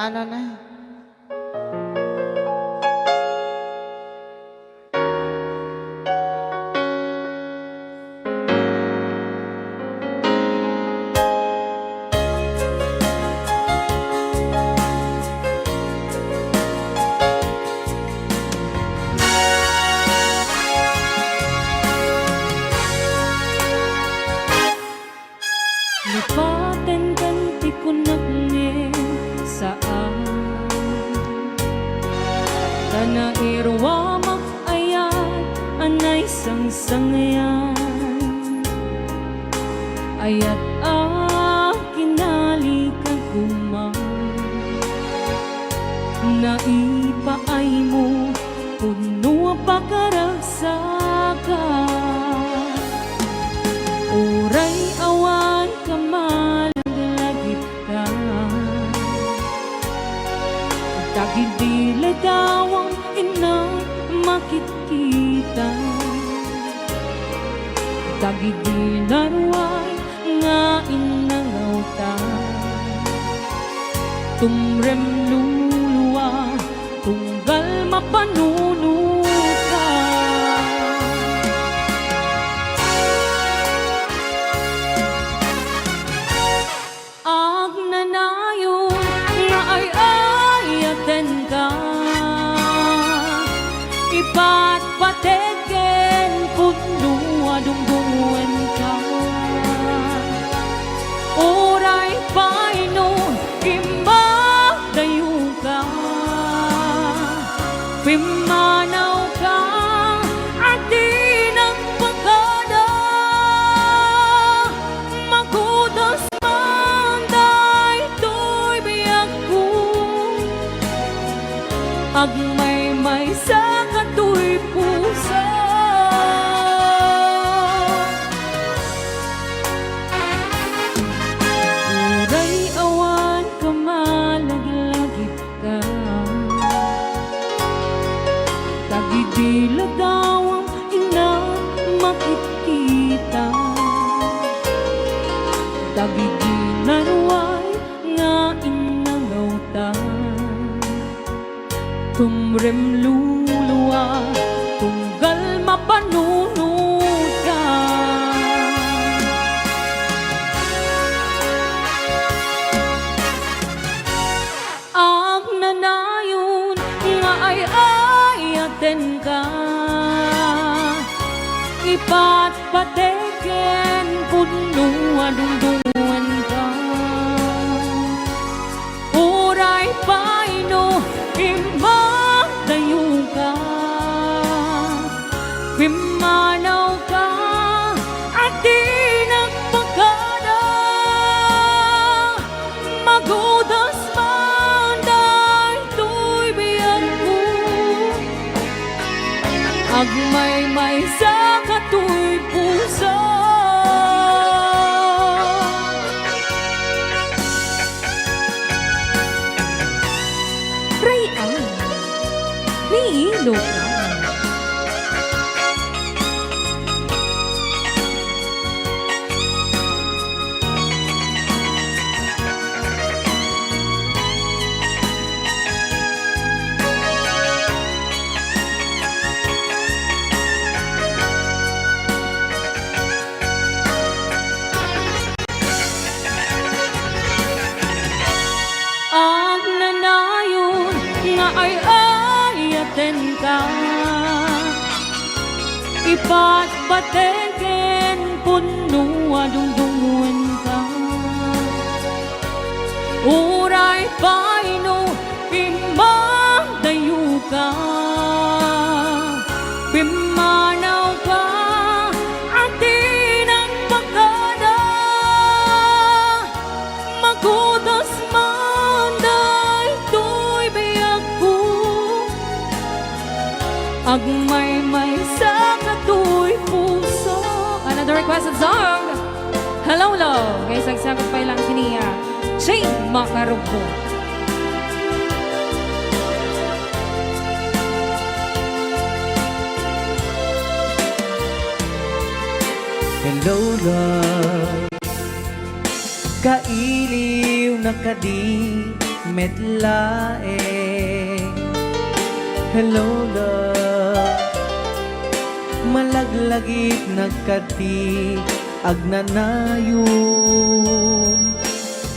ano na. Lipatan ganti ko nagnge saan Tanairwa makayat anay sang-sangayan Ayat kinali ka kumang Naipaay mo puno pakaragsakan Uray awan kamalalagit ka Tagidila daw ang inang makikita Tagidila ruway nga inangaw ta Tumrem luluwa tunggal mapanuno ka Nanayon nga ay ayaten ka Ipatpateken puno adungdungan ka Oray paino imagdayo ka Pimanaw ka at di nagpagkada Magudas Agmay-may sa katoy pusa Uray awan kamalaglagit ka Tagidila daw ang inang makikita Tagidila ruway nga inangaw ta Tumrem luluwa, tunggal mapanunod ka Ang nanayon nga ay ayaten ka Ipatpateken puno adungdungan ka Uray paino imagdayo ka Pimanaw ka at di nagpagkada Magudas man dahito'y biyag ko Agmay-may sa kato'y puso Ilocano Ang nanayon nga ay ayaten ka Ipatpateken puno adungdungan ka Uray paino imagdayo ka Pimanaw ka at di nagpagkada Magudas man dahito'y biyag ko Agmay-may sa kato'y puso Another requested song Hello love Guys, agsagot pa ilang siniya Shay Makarupo Hello love Kailiw na kadi Medley. Hello love, malaglagit nagkati agnanayon.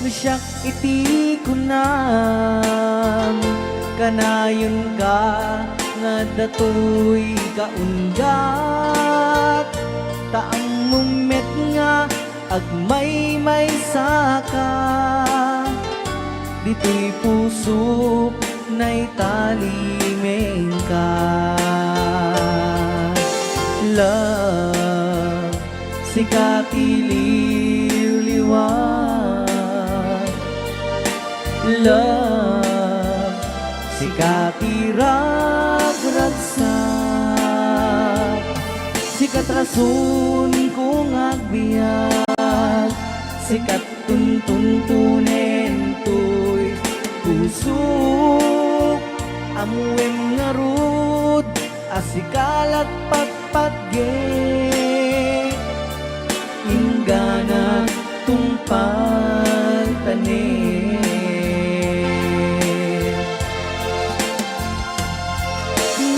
Nasyak iti kunam kanayon ka nga datoy kaunggat. Taang mumet nga agmay saka dito'y puso na'y talimeng ka. Love, sikati liwliwan. Love, sikati ragragsak. Sikat rason kung agbiag, sikat tuntunen to'y pusok. Amuem nga rod, asikalat patpatge. Ingana tungpal tanin.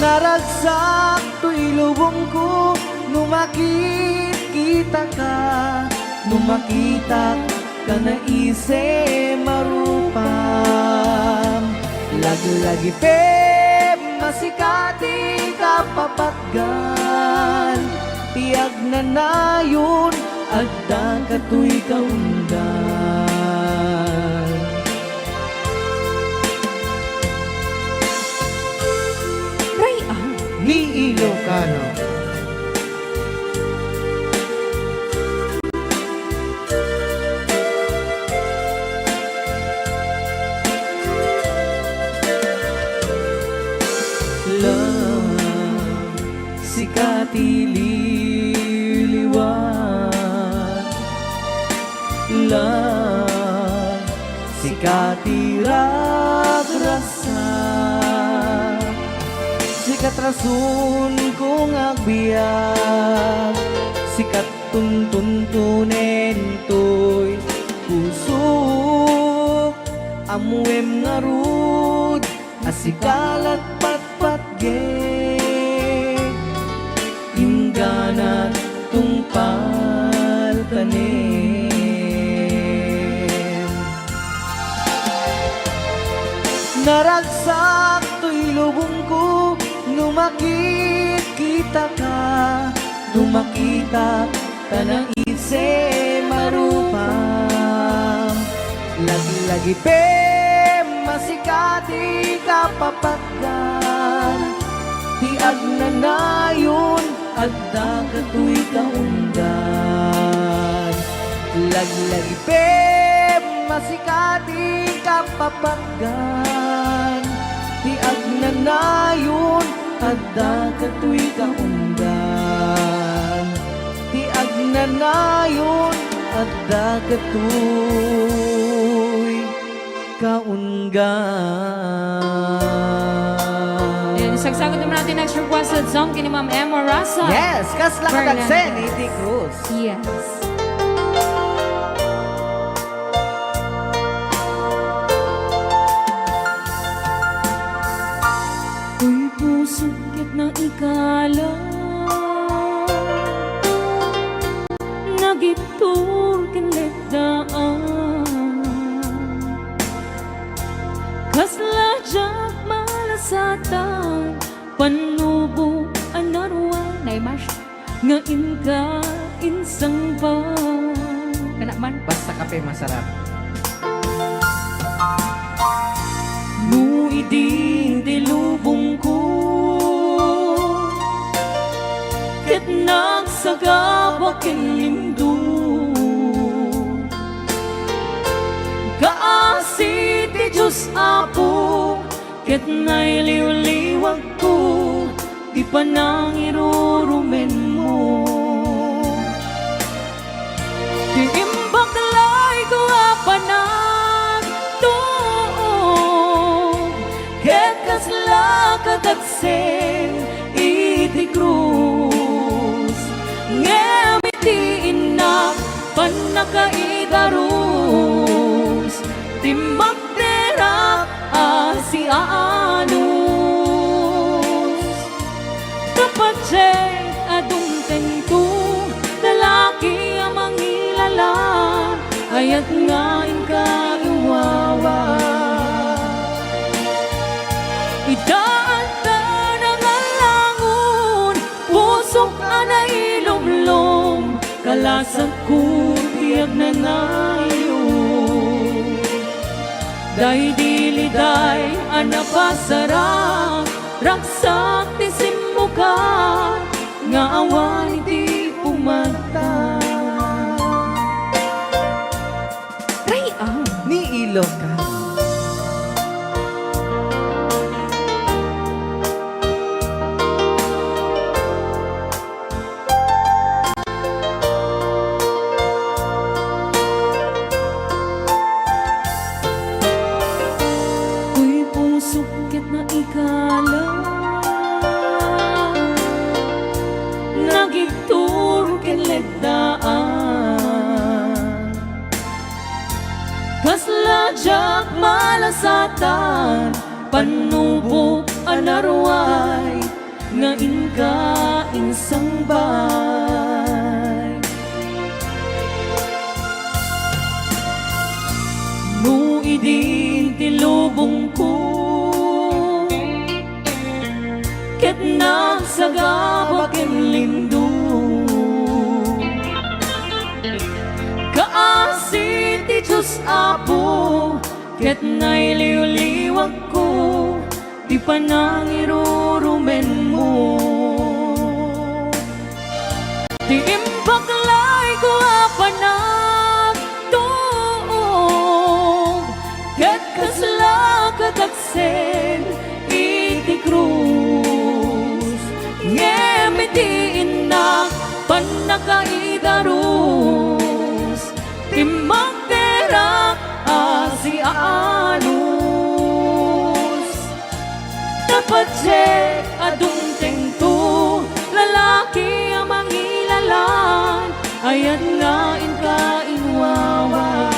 Naragsak to'y lubong ko, numakit kita ka. Numakita ka na ise marupam. Lagi-lagi pe masikati ka papatgan. Tiag na nayon agdang kato'y kaundan. Rayan Ni Ilocano. Love, sikati liliwan. Love, sikati ragrasa. Sikat rason kung agbiag, sikat tuntunen to'y pusok. Amuem nga rod, asikalat patpatge. Ingganat tungpal tanin. Naragsak to'y lubong ko, numakit kita ka. Numakita tanang ise marupam. Lagi-lagi pe masikati ka papatgan. Tiag na nayon agda kato'y kaundan. Lagi-lagi pe masikati ka papatgan. Tiag na nayon agda kato'y kaundan. Tiag na nayon agda kato'y kaunggan. Sagsagot naman natin next requested song kini Ma'am Emma Rasa. Yes, kasla Fernando. katagsen, Iti Cruz. Yes. Uy, puso kit na ikala, nagitur kinledaan. Kasla jak malasatan, panubo anarwa naimas nga inka insang pa. Kana man Basta kape masarap. mu iding dilubong ko, ket nagsagabak lindo. Kaasi ti Diyos Apo, ket nailiw-liwag ko, di pa nang irurumen mo. Di imbaklay ko apanan tuog, ket kasla katagsen iti krus. Ngemiti inak panakaidarus, timbak tera kaiwawa. Itaanta ng alangon, pusok anay lumlom, kalasag ko tiyag na nayo. Day diliday anapasarang, raksak ti simuka, nga awan iti pumata. Ni Ilocano. Uy, pusukit na ikala, nagituro kinlegdaan, kasla jak malasatan, panubok anarway, nga inka insambay. No idin tilubong ko, ket nagsagabak lindo, kaasin ti Diyos Apo, ket nailiw-liwag ko, di panangirurumen mo. Di imbaklay ko apanag tuog, ket kasla katagsen iti krus, ngemiti inak panakaidarus, timagderak asi anus. Dapat je adung tengto, lalaki ang mangilalan, ayat nga inkainwawa.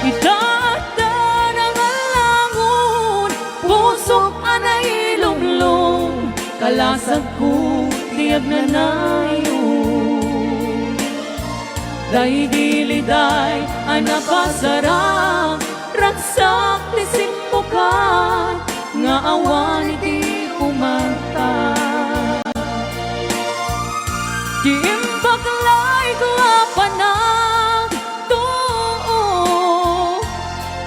Itata ng alangon, pusok anay lumlong, kalasag ko tiyag na nayo. Day diliday anapasarang, raksak ti simbukan, nga awan iti pumata. Di imbaklay ko apanag tuog,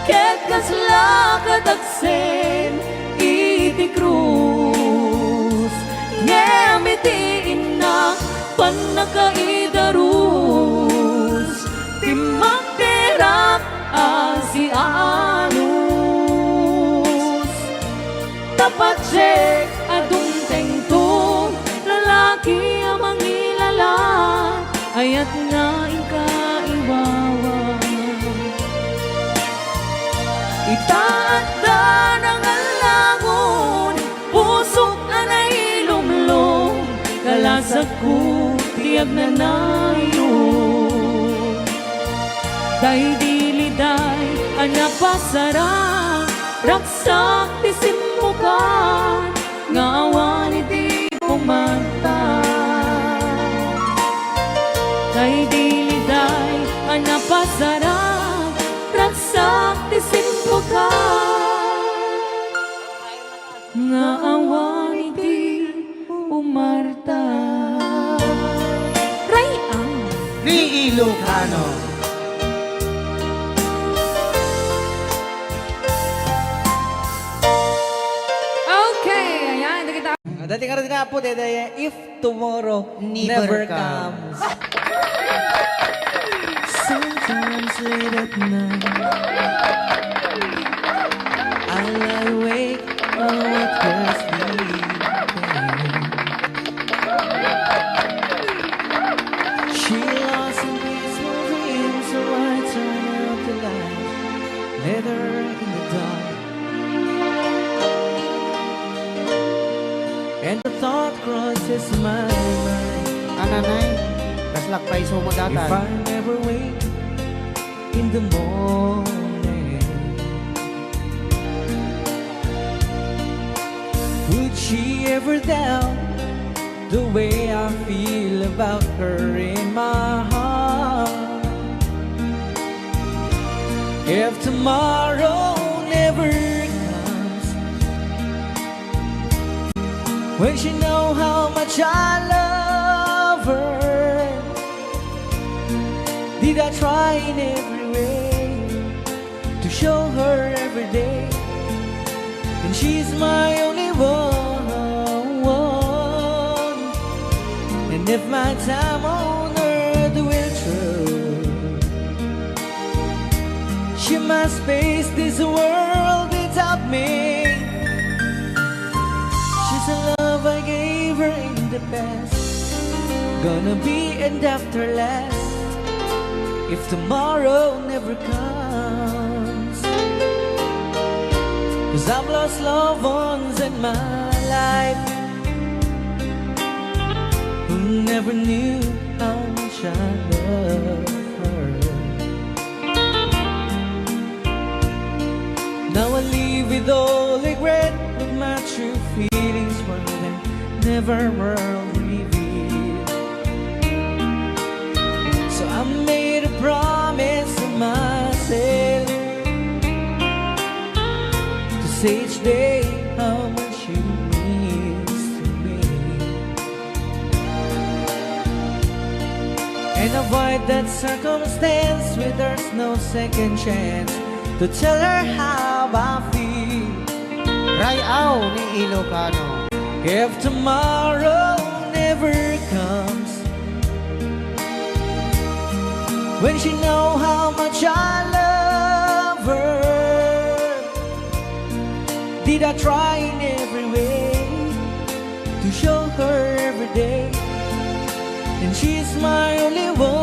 ket kasla katagsen iti krus, ngemiti inak panakaidarus, timagderak asi anus. Dapat je adung tengtong, lalaki ang mangilalan, ayat nga inkaiwawa. Itaanda ng alangon, pusok anay lumlong, kalasag ko tiyag na nayo. Day diliday anapasarang, raksak ti simbukan, nga awan iti pumata. Day diliday anapasarang, raksak ti simbukan, nga awan iti pumarta. Rayang Ni Ilocano. okay, ayan, kita. Dati ka rin nga po, dede, if tomorrow never comes. Sometimes late at night, I lie awake, sleeping. She lost in peaceful dreams, so I turn out the light, let her in the dark. And the thought crosses my mind, Ananay, kaslak pa iso mo if datan. I never wake in the morning, would she ever doubt the way I feel about her in my heart? if tomorrow never comes. When she know how much I love her, did I try in every way to show her every day, and she's my only one. And if my time on earth will through, she must face this world without me. She's a love I gave her in the past, gonna be and after last if tomorrow never comes. 'Cause I've lost loved ones in my life who never knew how much I love her. Now I live with all regret, with my true feelings more than never were revealed. So I made a promise to myself to say each day how much you means to me, and avoid that circumstance where there's no second chance to tell her how I feel. Rayaw ni Ilocano. If tomorrow never comes, when she know how much I love her, did I try in every way to show her every day, and she's my only one.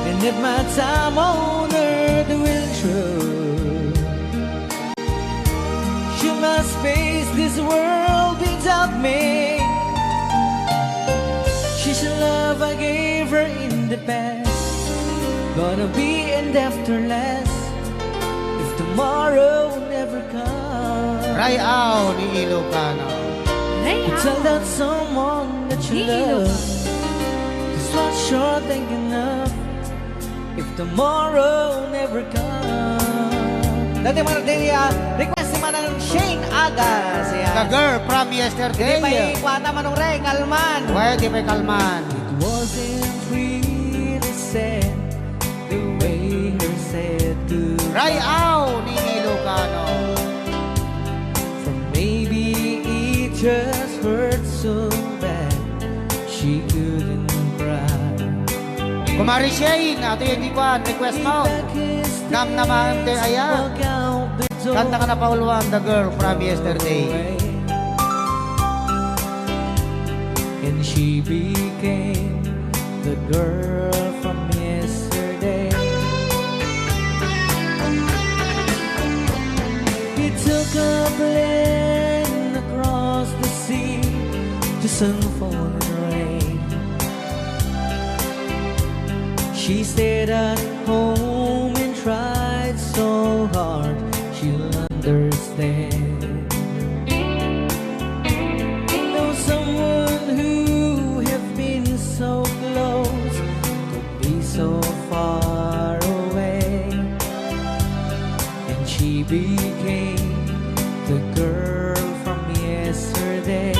And if my time on earth will through, she must face this world without me. She's a love I gave her in the past, gonna be and after last if tomorrow never comes. Rayaw ni Ilocano. You tell that someone that you love, just what you're thinking of if tomorrow never comes. Dati man natin request si Manang Shane Agas. The girl from Di yesterday. pa ikwata manong Reng Alman. Pwede may kalman. It wasn't really sad the way her said goodbye. Rayaw ni Ilocano. For maybe it just hurt so bad she couldn't cry. Kumari Shane, ato yung ikuan, request mo. Nam naman te aya. Kanta ka na pauluan, the girl from yesterday. And she became the girl from yesterday. He took a plane across the sea to sun, fall, and rain. She stayed at home and tried so hard she'll understand. Though someone who have been so close could be so far away, and she became the girl from yesterday.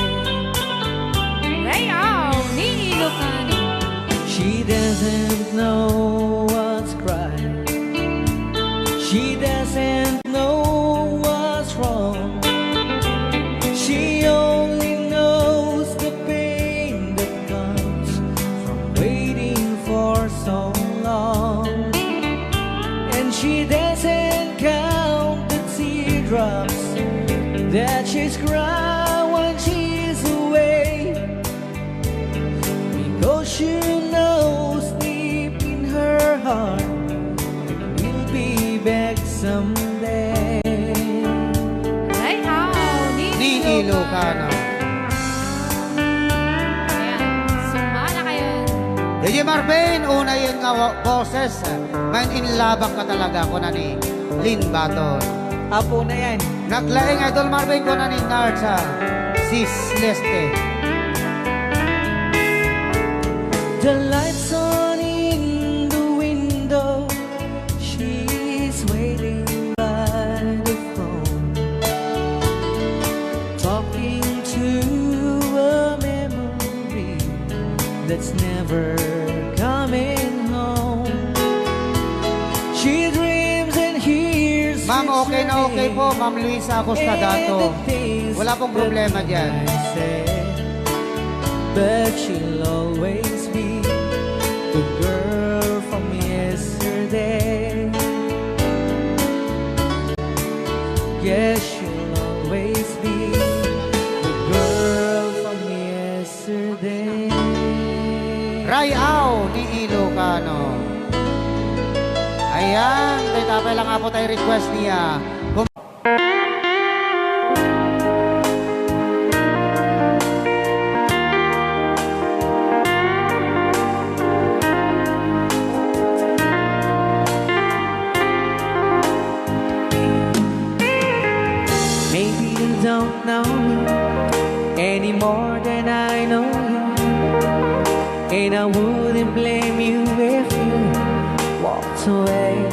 Rayaw ni Ilocano. She doesn't know what's right. She doesn't know what's wrong. She only knows the pain that comes from waiting for so long. And she doesn't count the teardrops that she's crying when she's away, because she knows deep in her heart we'll be back someday. Rayaw ni Ni Ilocano. Ayan, sumala kayo. DJ Marvin, una yun nga boses. Ngayon inlabak ka talaga ko na ni Lynn Baton. Apo na yan. Naglaing Idol Marvin ko na ni Narsa. Sis Leste. The lights on in the window that's never coming home. She dreams and hears Ma'am, okay na okay po. Ma'am Luisa Acosta Dato. Wala pong problema dyan. But she'll always be the girl from yesterday. Yes, she'll always be the girl from yesterday. Rayaw ni Ilocano. Ayan, tapay lang nga po tayo request niya. Maybe you don't know me any more than I know you, and I wouldn't blame you if you walked away.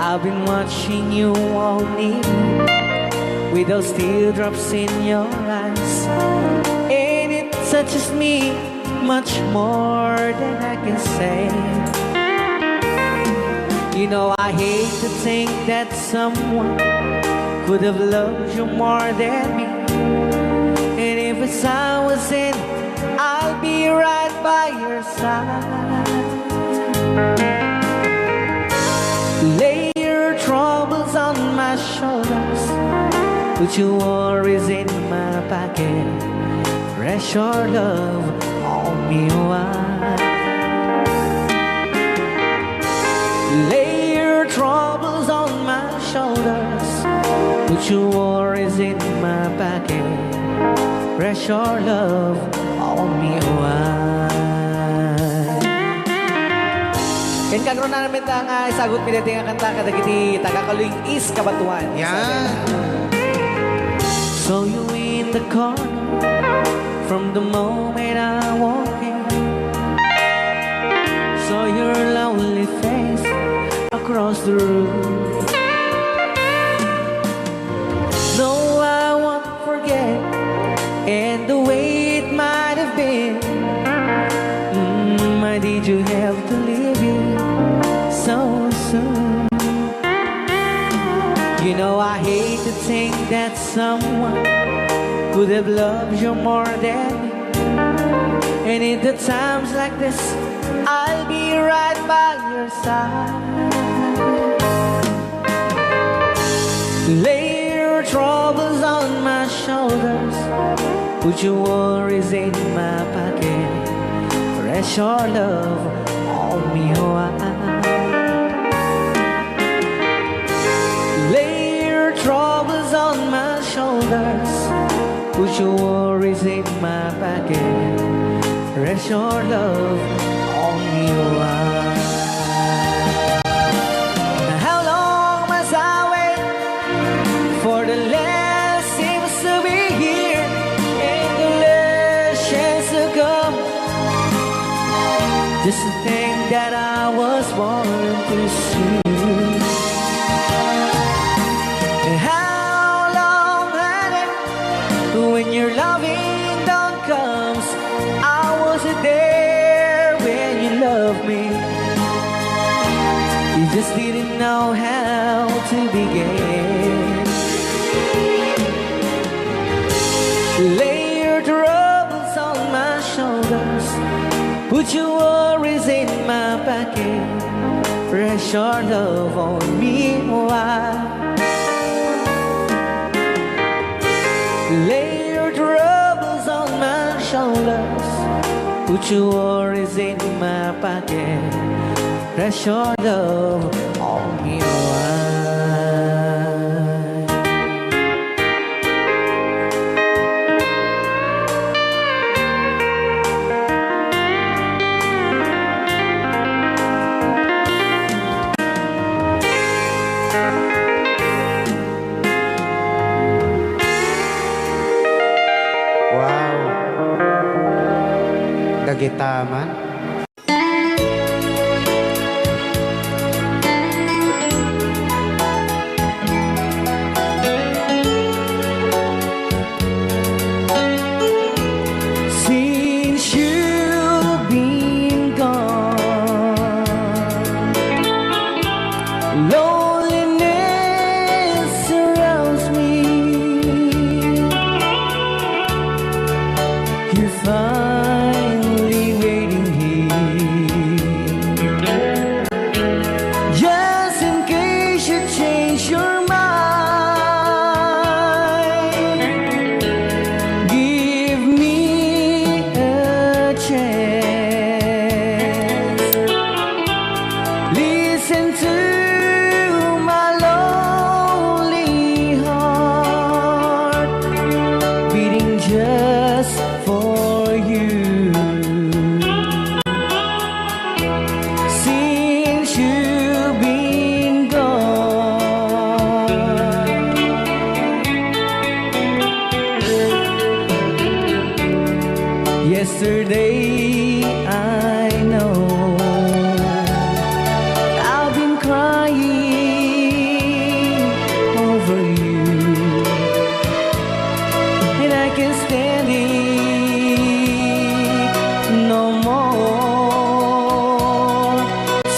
I've been watching you all evening with those teardrops in your eyes, and it touches me much more than I can say. You know, I hate to think that someone could have loved you more than me, and if it's I was in, I'll be right by your side. Lay your troubles on my shoulders, put your worries in my pocket, rest your love on me while. Lay your troubles on my shoulders, put your worries in my pocket, rest your love on me while. Ken kagro na namin nga isagot pinati nga kanta kadagiti tagakaluing is kabatuan. Yan. So you in the corner from the moment I walk in, saw your lonely face across the room. No, I won't forget, and the way it might have been. Why did you have to leave it so soon? You know, I hate to think that someone could have loved you more than me, and in the times like this, I'll be right by your side. Lay your troubles on my shoulders, put your worries in my pocket, rest your love on me while. Lay your troubles on my shoulders, put your worries in my pocket, rest your love on me while. How long must I wait for the last seems to be here and the last chance to come? Just to think that I was born to see. And how long had it when your loving dawn comes? I wasn't there when you loved me. You just didn't know how to begin. Lay your troubles on my shoulders, put your worries in my pocket, rest your love on me while. Lay your troubles on my shoulders, put your worries in my pocket, rest your love on me while. Wow. Dagitaman. See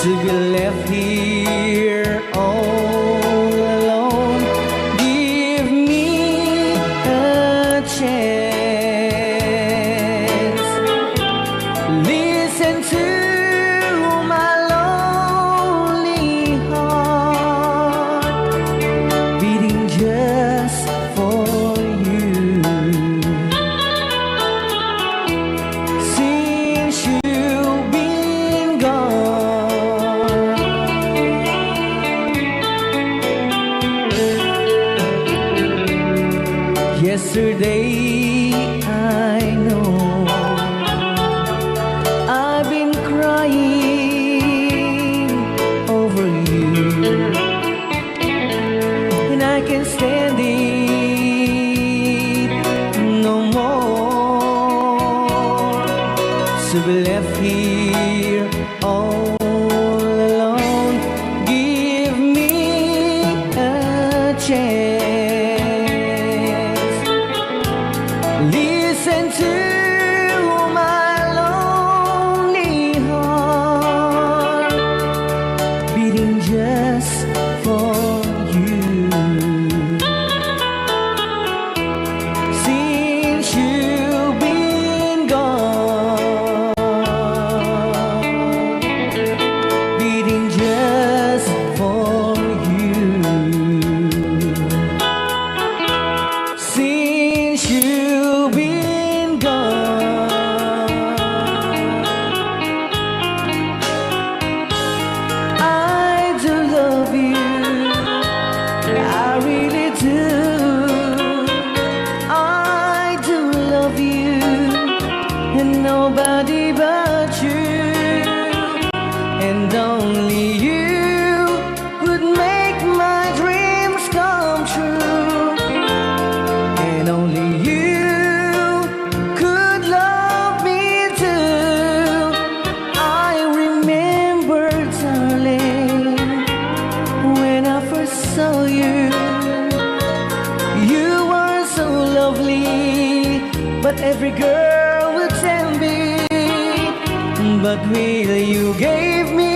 to be left here all alone. Give me a chance. Listen to my lonely heart beating just for you. Since you've been gone, yesterday I know I've been crying over you, and I can't stand it no more. To be left here all alone. Give me a chance. Listen to my lonely heart beating just for you. Since you've been gone, beating just for you. Since you've been gone, I do love you, I really do. I do love you, and nobody but you, and only you would make my dreams come true, and only you could love me too. I remember, darling, when I first saw you, you were so lovely, but every girl would tell me, but will you gave me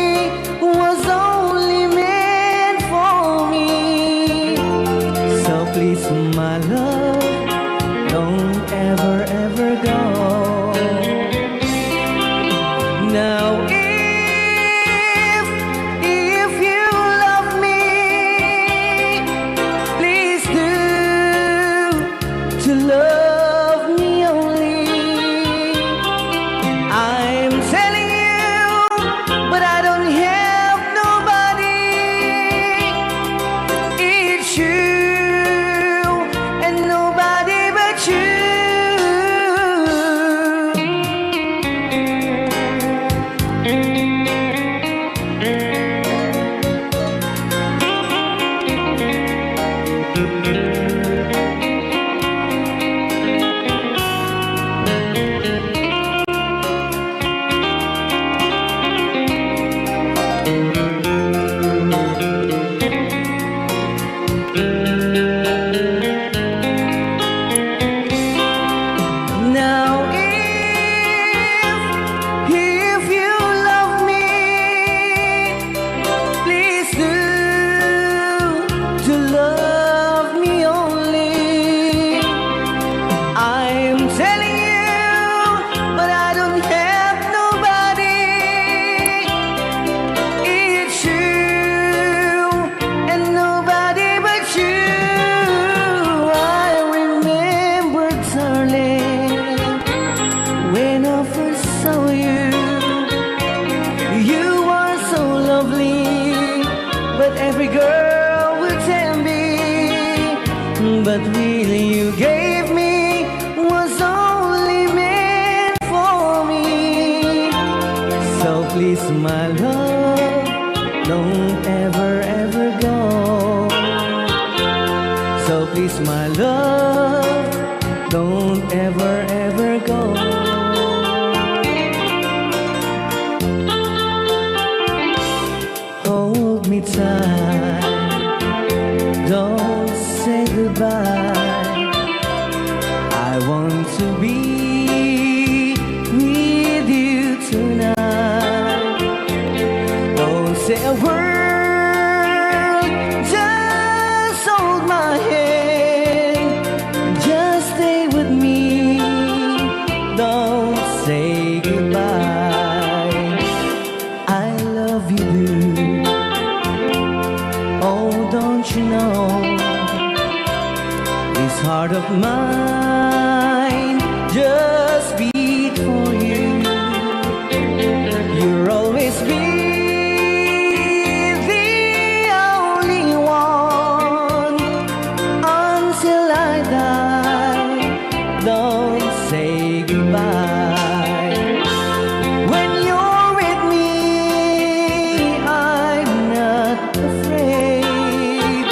was only meant for me. So please, my love, don't ever, ever go. Now if you love me, please do to love me only. I'm telling you, but I don't have nobody. It's you and nobody but you. Now if you love me, please do to love me only. I'm telling you, but I don't have nobody. It's you and nobody but you. I remember, darling, when I first saw you, you were so lovely, but every girl would tell me, but really you gave me was only meant for me. So please, my love, don't ever, ever go. So please, my love, don't ever, ever go. Hold me tight, don't say goodbye. I want to be with you tonight. Oh, a word, just hold my hand, just stay with me, don't say goodbye. I love you, dude. Oh, don't you know, this heart of mine just beat for you. You'll always be the only one until I die. Don't say goodbye. When you're with me, I'm not afraid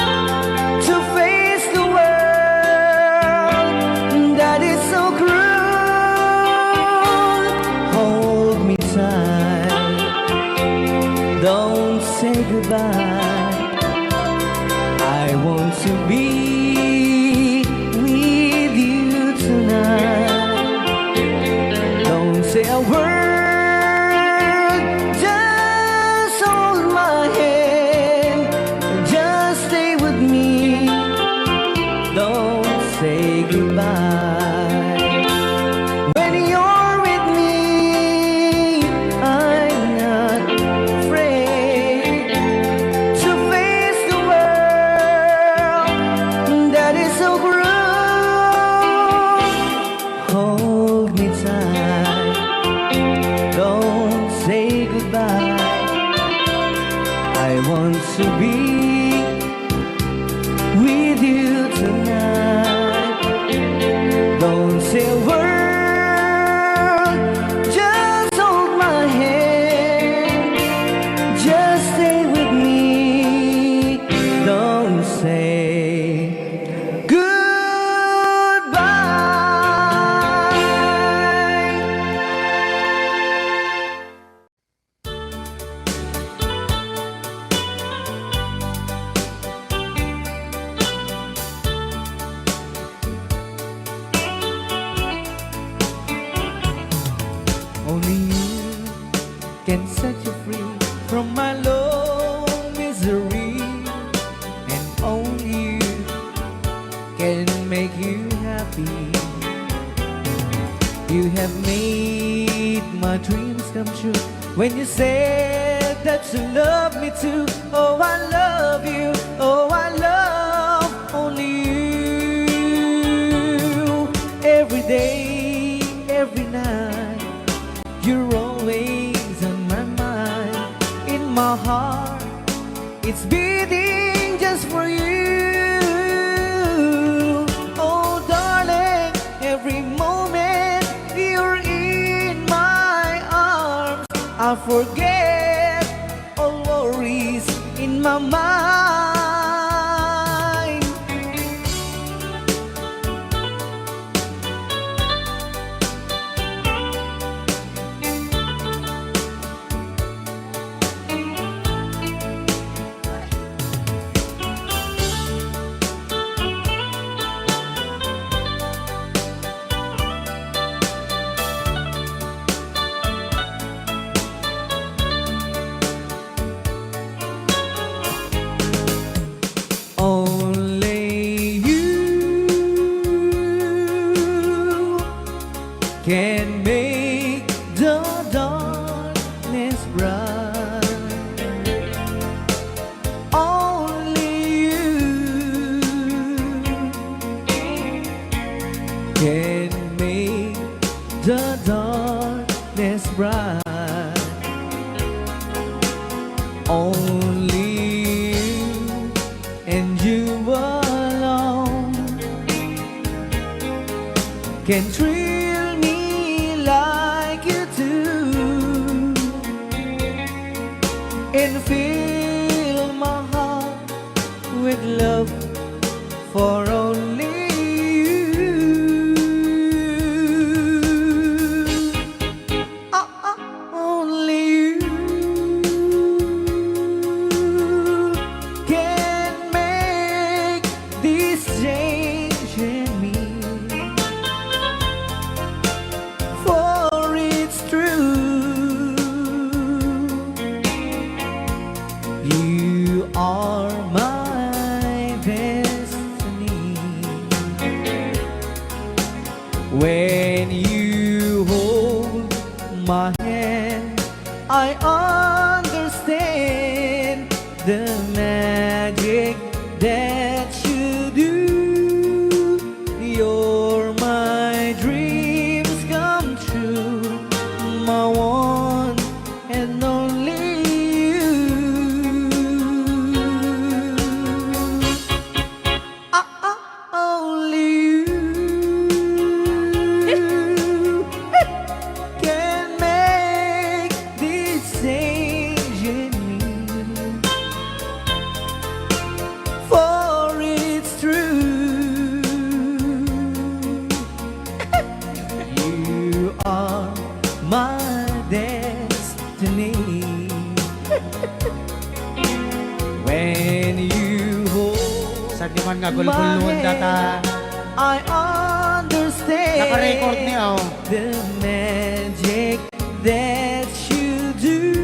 to face the world that is so cruel. Hold me tight, don't say goodbye. I want to be with you tonight. Don't say a word, just hold my hand, just stay with me, don't say goodbye. When you're with me, I'm not afraid to face the world that is so cruel. Hold me tight, don't say goodbye. I want to be with you tonight. Don't say a word, just hold my hand, just stay with me, don't say goodbye. Only you can set you free from my low misery, and only you can make you happy. You have made my dreams come true when you said that you love me too. Oh, I love you. Oh, I love only you. Every day, every night, you're always on my mind. In my heart, it's beating just for you. Oh, darling, every moment you're in my arms, I forget all worries in my mind. Only you can make the darkness bright. Only you can make the darkness bright. Only you and you alone can thrill me like you do, and fill my heart with love for only you. Only you can make this change in me, for it's true. I understand the magic that you do. You're my dreams come true, my one and only you. Only you can make this change in me, for it's true. You are my destiny. When you hold Sa di man nga gulgulun data. I understand Naka-record niya, oh. the magic that you do.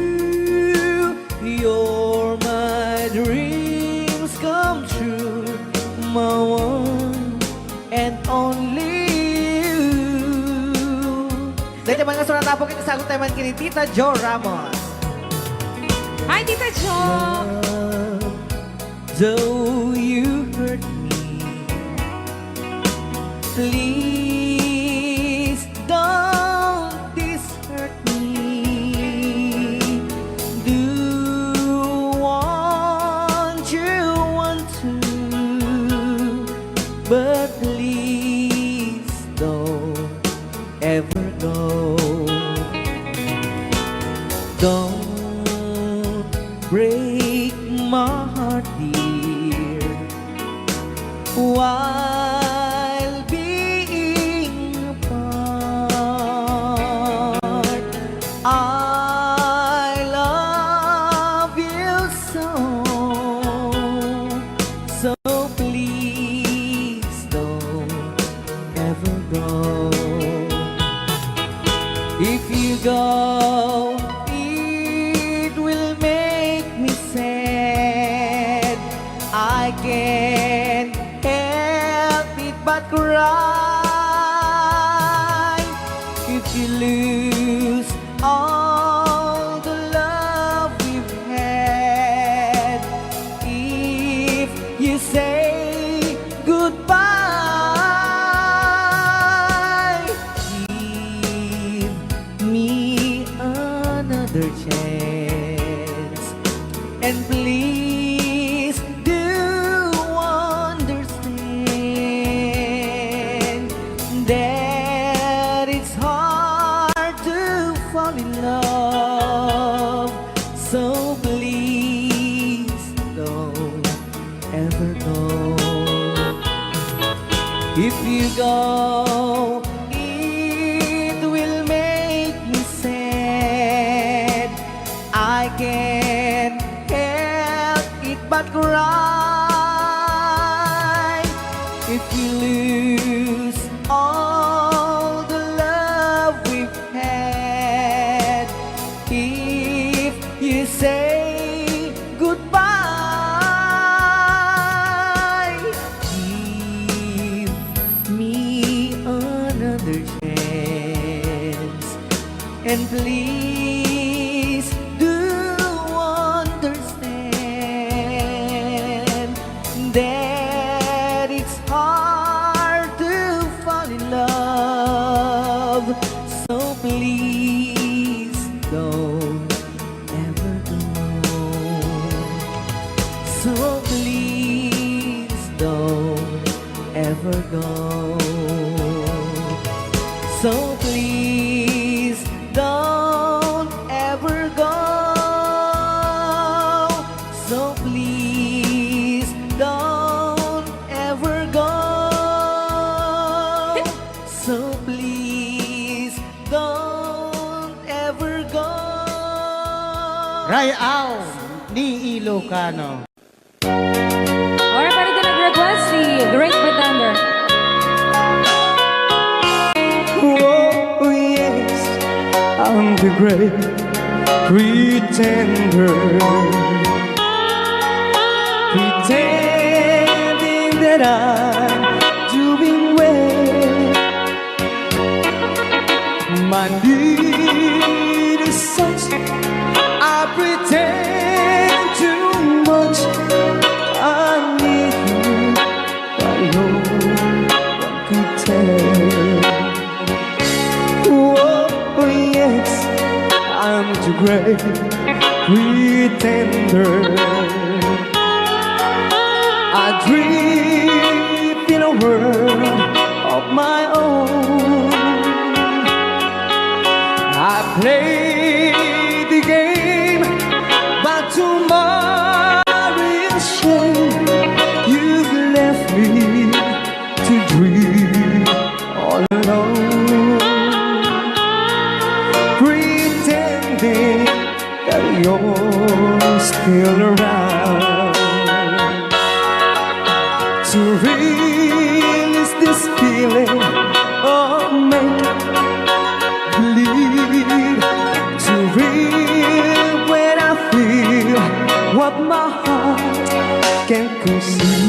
You're my dreams come true, my one and only you. Dahil naman nga sunat po kita sagot tayo man kini Tita Jo Ramos. Hi, Tita Jo! Though you hurt me, please don't dishurt me. Do what you want to, but please don't ever go. Don't break my heart, dear, while being apart. I love you so, so please don't ever go. If you go, it will make me sad. I can't help it but cry. If you lose all the love we've had, if you say goodbye, give me another chance, and please do understand that it's hard to fall in love. So please don't ever go. If you go, it will make me sad. I can't help it but cry. If you lose all the love we've had, if you say goodbye, give me another chance, and please do understand that it's hard to fall in love. So please don't ever go. So please don't ever go. So please don't ever go. So please don't ever go. So please don't ever go. Rayaw ni Ilocano. Alright, pwede din nag-request si Great Pretender. Oh yes, I'm the great pretender, pretending that I'm doing well. My need is such the great pretender. I dream in a world of my own. I play the game, but tomorrow is shame. You've left me to dream all alone, pretending that you're still around. To release this feeling of make-believe, to real when I feel what my heart can't conceive.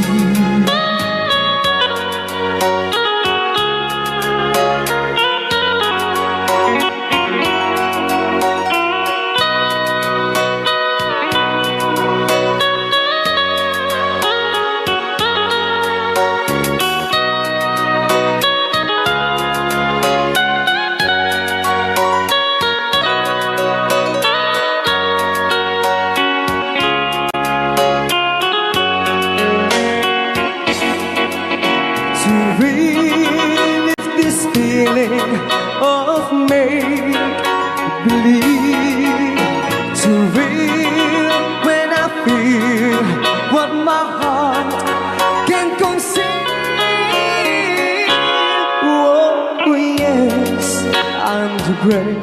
Of make-believe, to real when I feel what my heart can conceive. Oh yes, I'm the great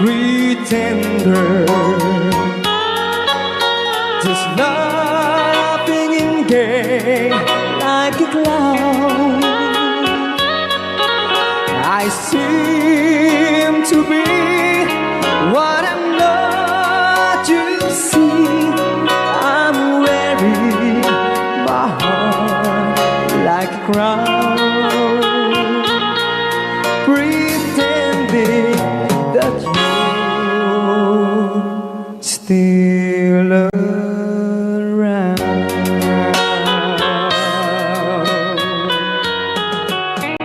pretender, just laughing in gay like a clown. I seem to be what I'm not, you see. I'm wearing my heart like a crown, pretending that you're still around.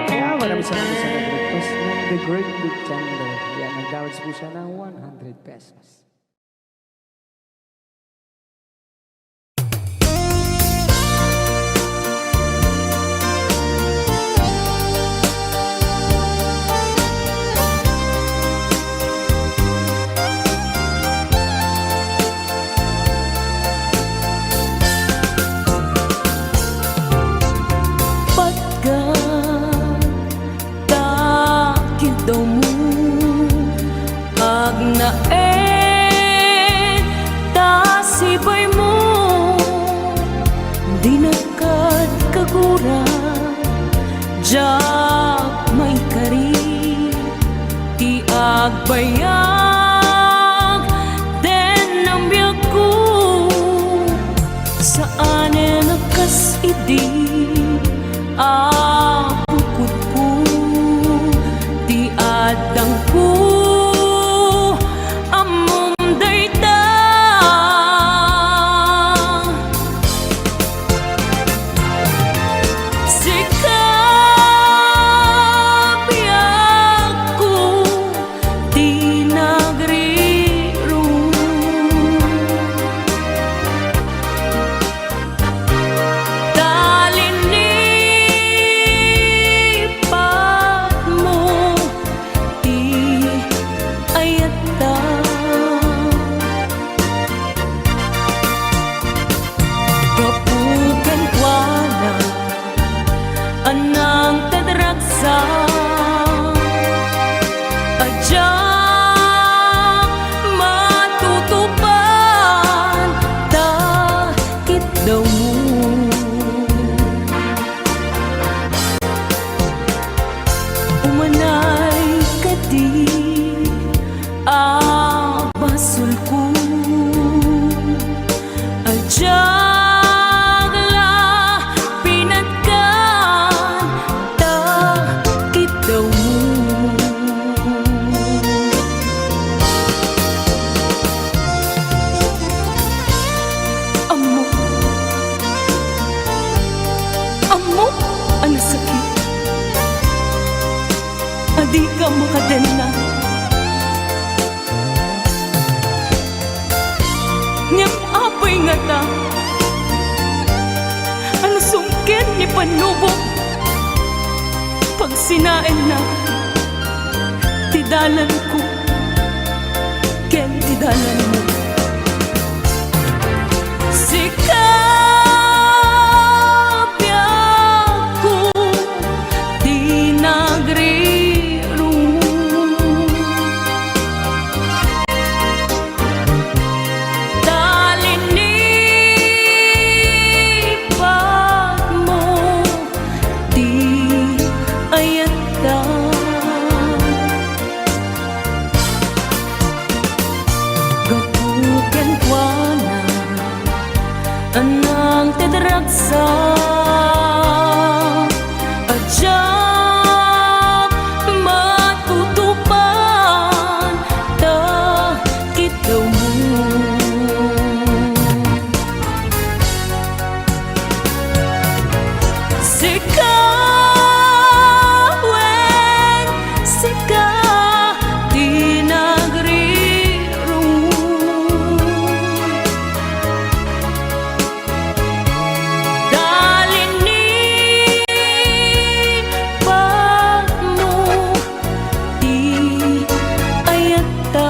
Kaya maraming salamat sa nag-request ng The Great Pretender. Yan, nag-downloads po siya ng 100 pesos. Kiddaw mo agnaen tasibay mo di nakad kagura jak may kari ti agbayag den ang biyak ko saan nakas idi apukod ko di adang ko amom dayta sikap biyak ko di na panubok pag sinain na tidalan ko ken tidalan mo sikapya ko di nagriro talinipan mo di ayata gapuken kuana anang tedragsa ajak matutupan ta kiddaw mo sikawen sika di nagriro dalinipan mo di ayata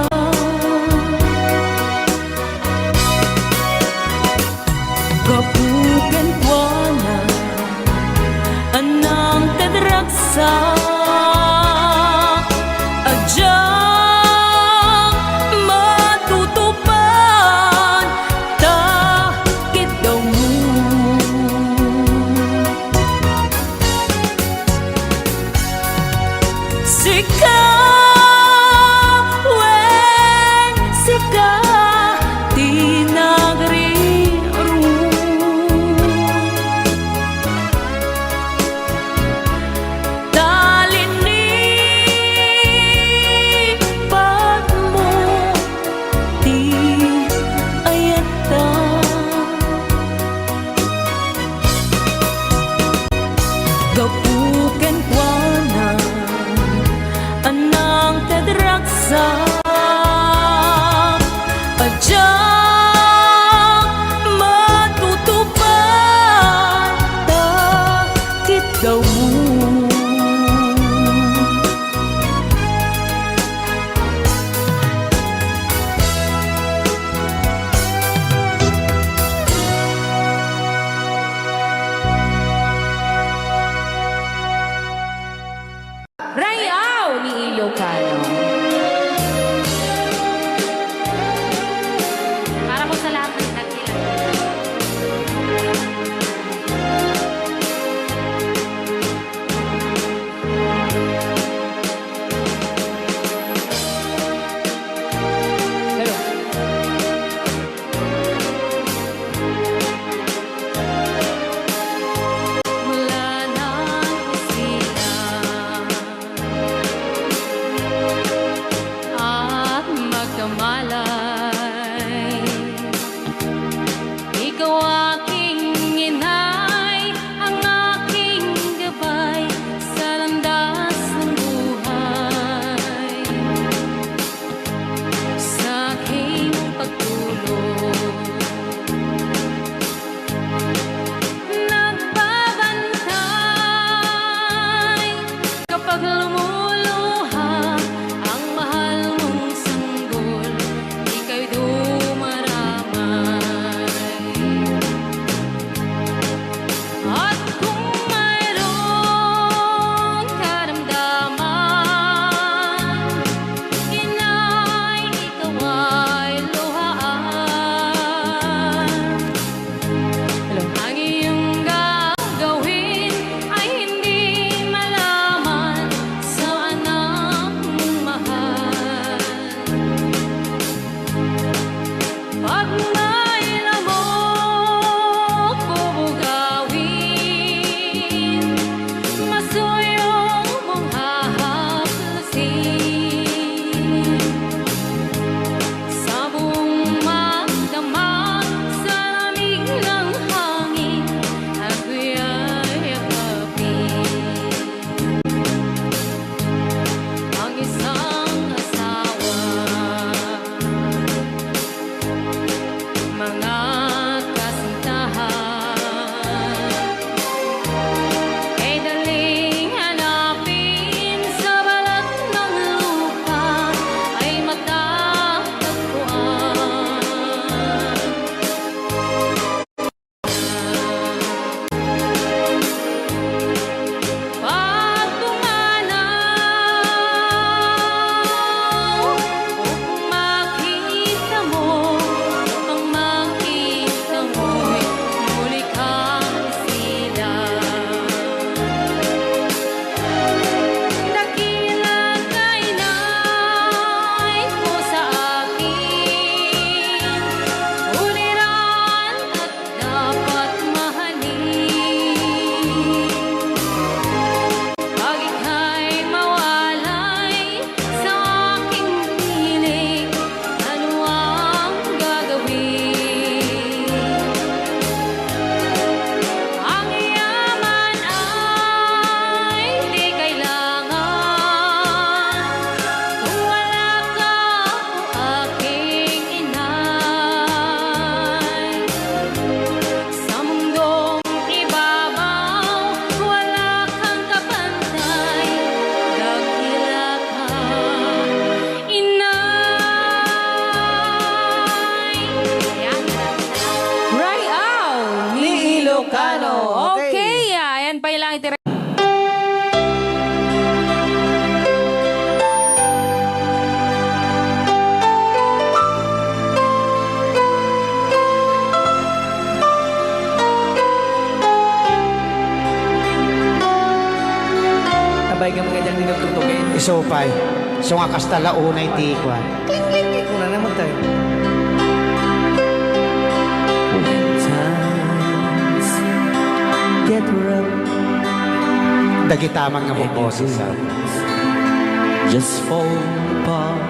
Isopay. So nga kasta launay tikwan. Wala naman tayo. When times get rough, Dagitamang nga mo boses ha. just fall apart.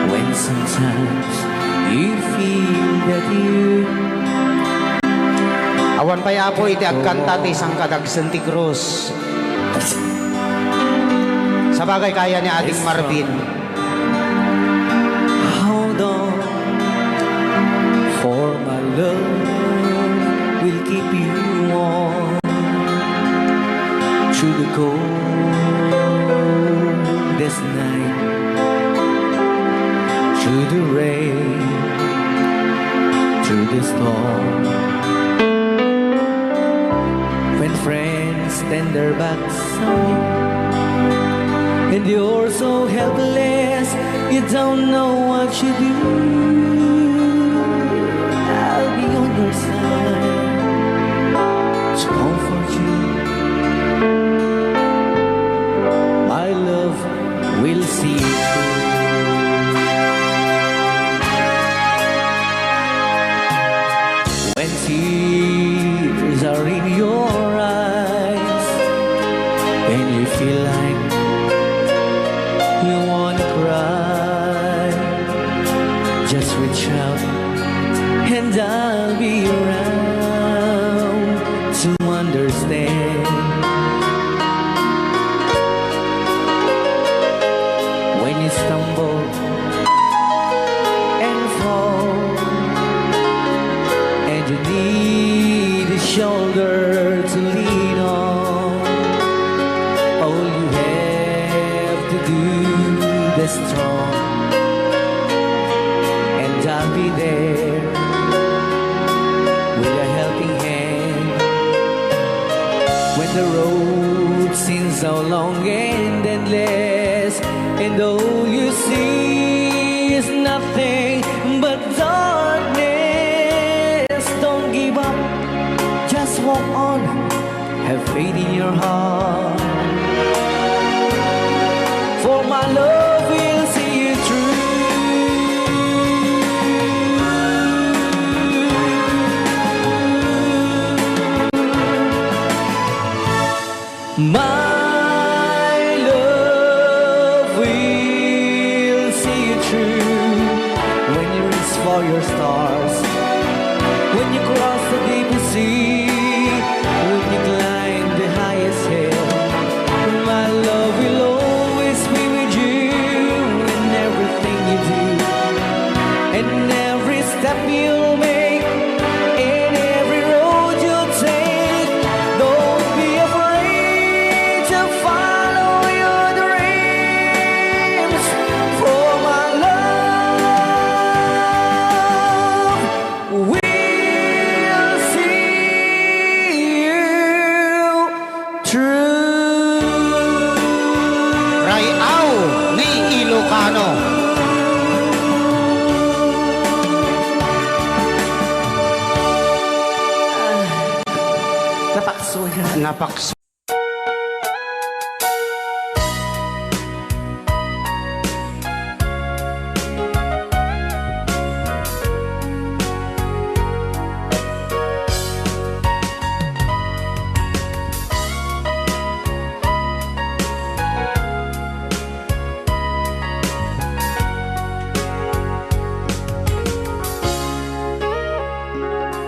When sometimes you feel that you Awan pa yapo iti agkanta ti isang kadagsan ti krus. Sa bagay kaya ni ating Marvin. hold on, for my love will keep you warm through the coldest night, through the rain, through the storm. When friends turn their backs on you and you're so helpless, you don't know what you do, I'll be on your side to comfort you. My love will see you through. When tears are in your eyes and you feel like you wanna cry, just reach out and I'll be around to understand. When you stumble and fall and you need a shoulder to lean on, all you have to do is strong, and I'll be there with a helping hand. When the road seems so long and endless, and all you see is nothing but darkness, don't give up, just walk on, have faith in your heart, for my love will see you through. My love will see you through. When you reach for your stars, when you cross the deepest sea, when you climb the highest hill, my love will always be with you in everything you do, and every step you'll make, in every road you'll take. Don't be afraid to follow your dreams, for my love will see you through. Rayaw ni Ilocano. Napakso yan. Napakso.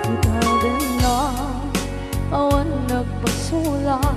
Ikaw din lang awan nagpasulat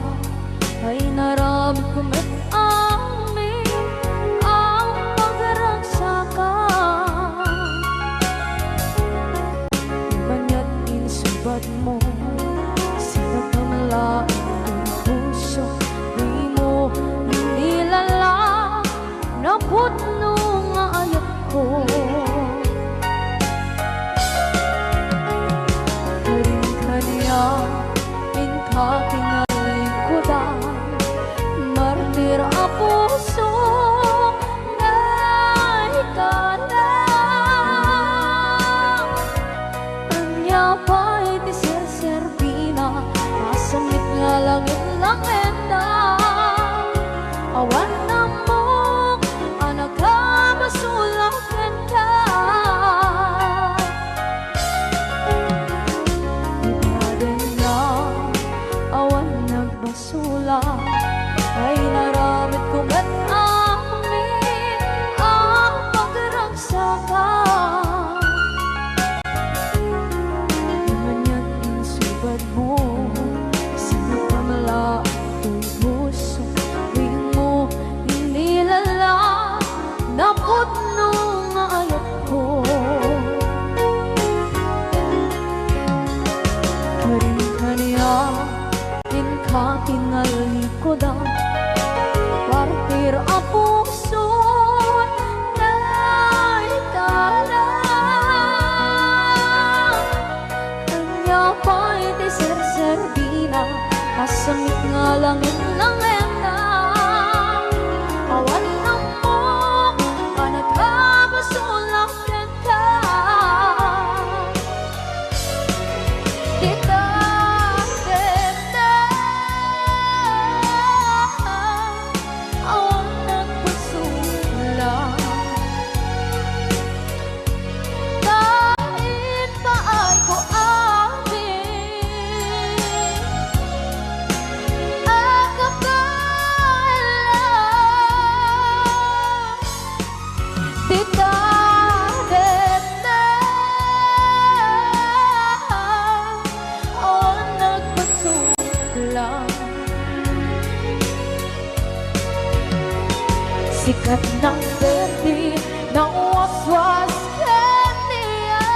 Sikat ng berde ng waswas kaniya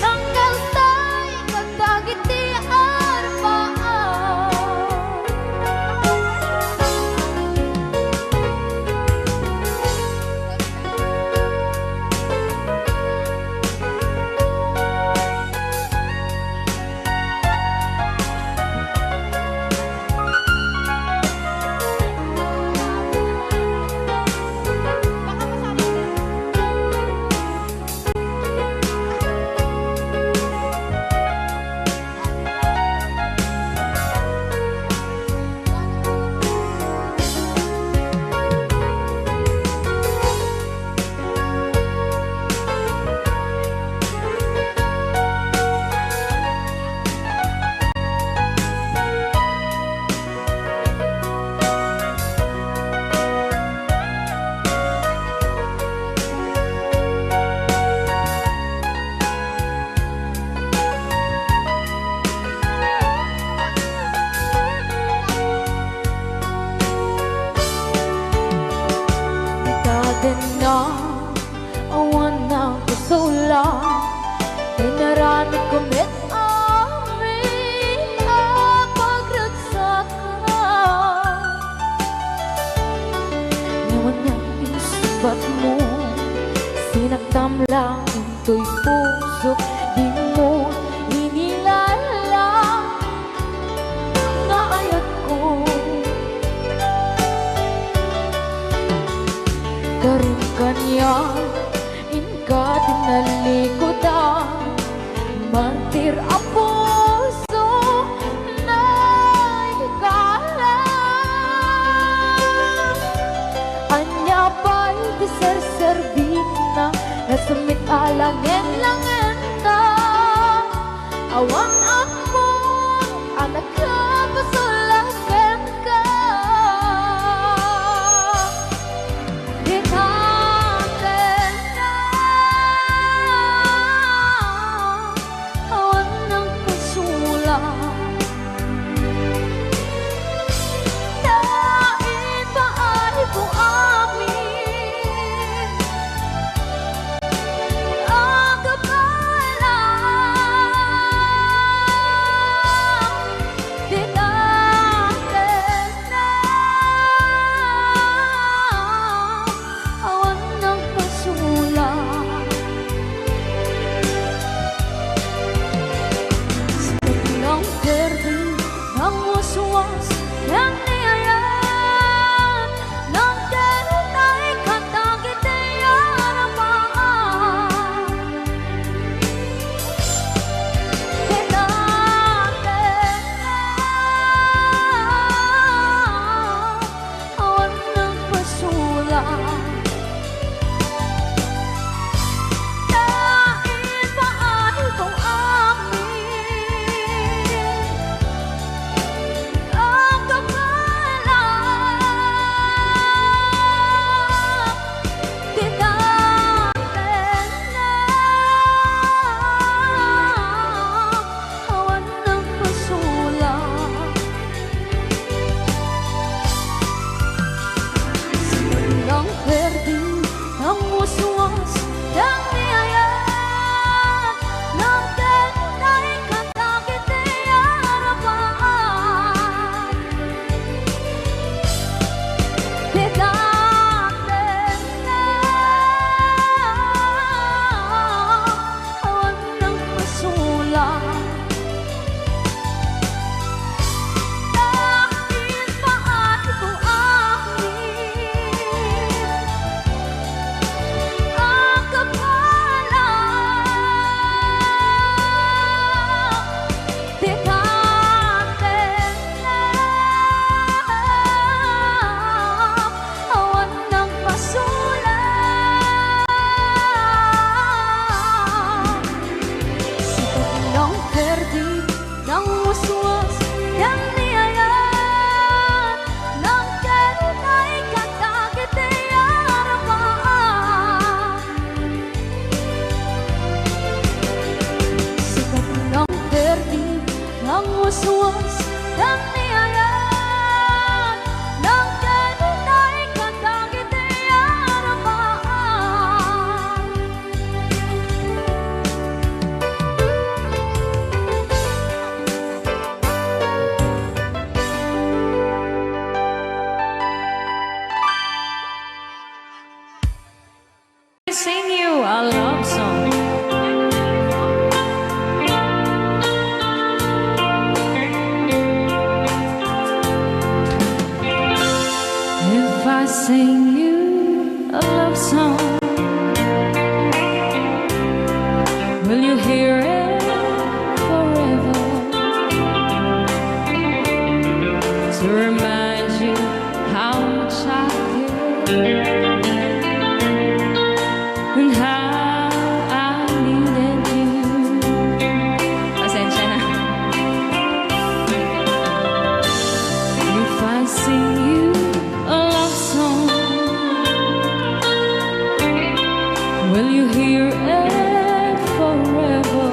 Nang kaltay kagdagiti arbaan na awan ng kusula Tinarami kumit amin ang pagragsakan Ngayon niyang insubat mo Sinagtam lang into'y puso Di mo inilala Nga ayat ko Karin kanya inka tinalikodan Mantir ang puso na ikalang Anya pa'y diserservin na Nasumit alangin-langin na Awang ako ang nakapasulagan ka Ang kapal sing you a love song. If I sing you a love song, will you hear it forever? To remind you how much I care and how I needed you. Pasensya na. If I sing you a love song, will you hear it forever?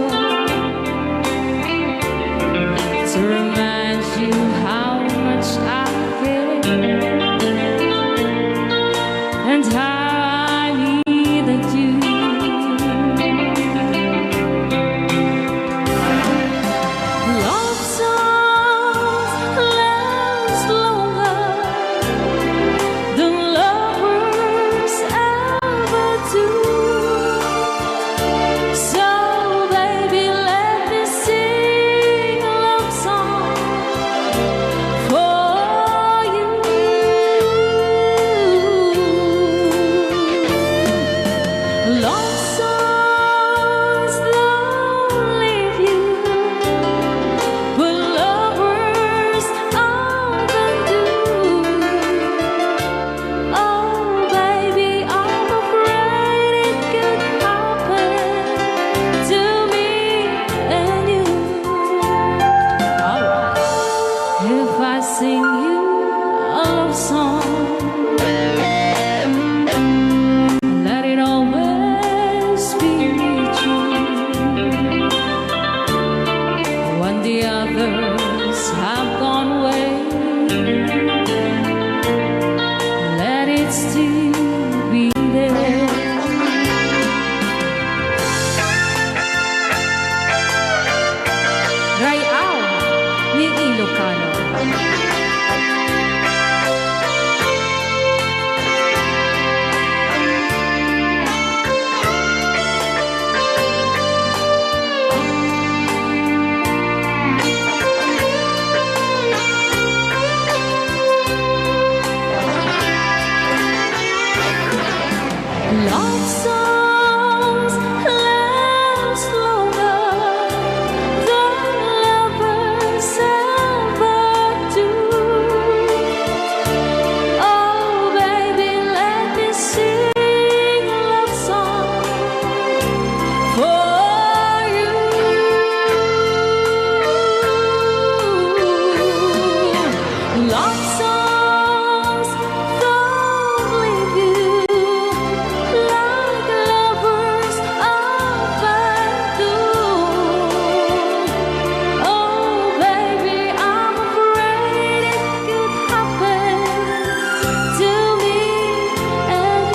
To remind you how much I care and how I needed you. Love songs last longer than lovers ever do. So baby, let me sing a love song for you. Love songs don't leave you, but lovers often do. Oh baby, I'm afraid it could happen to me and you. Alright. If I sing you a love song, let it always be true. When the others have gone away, let it still be there. Rayaw ni Ilocano. Love songs last longer than lovers ever do. Oh baby, let me sing a love song for you. Love songs don't leave you like lovers often do. Oh baby, I'm afraid it could happen to me and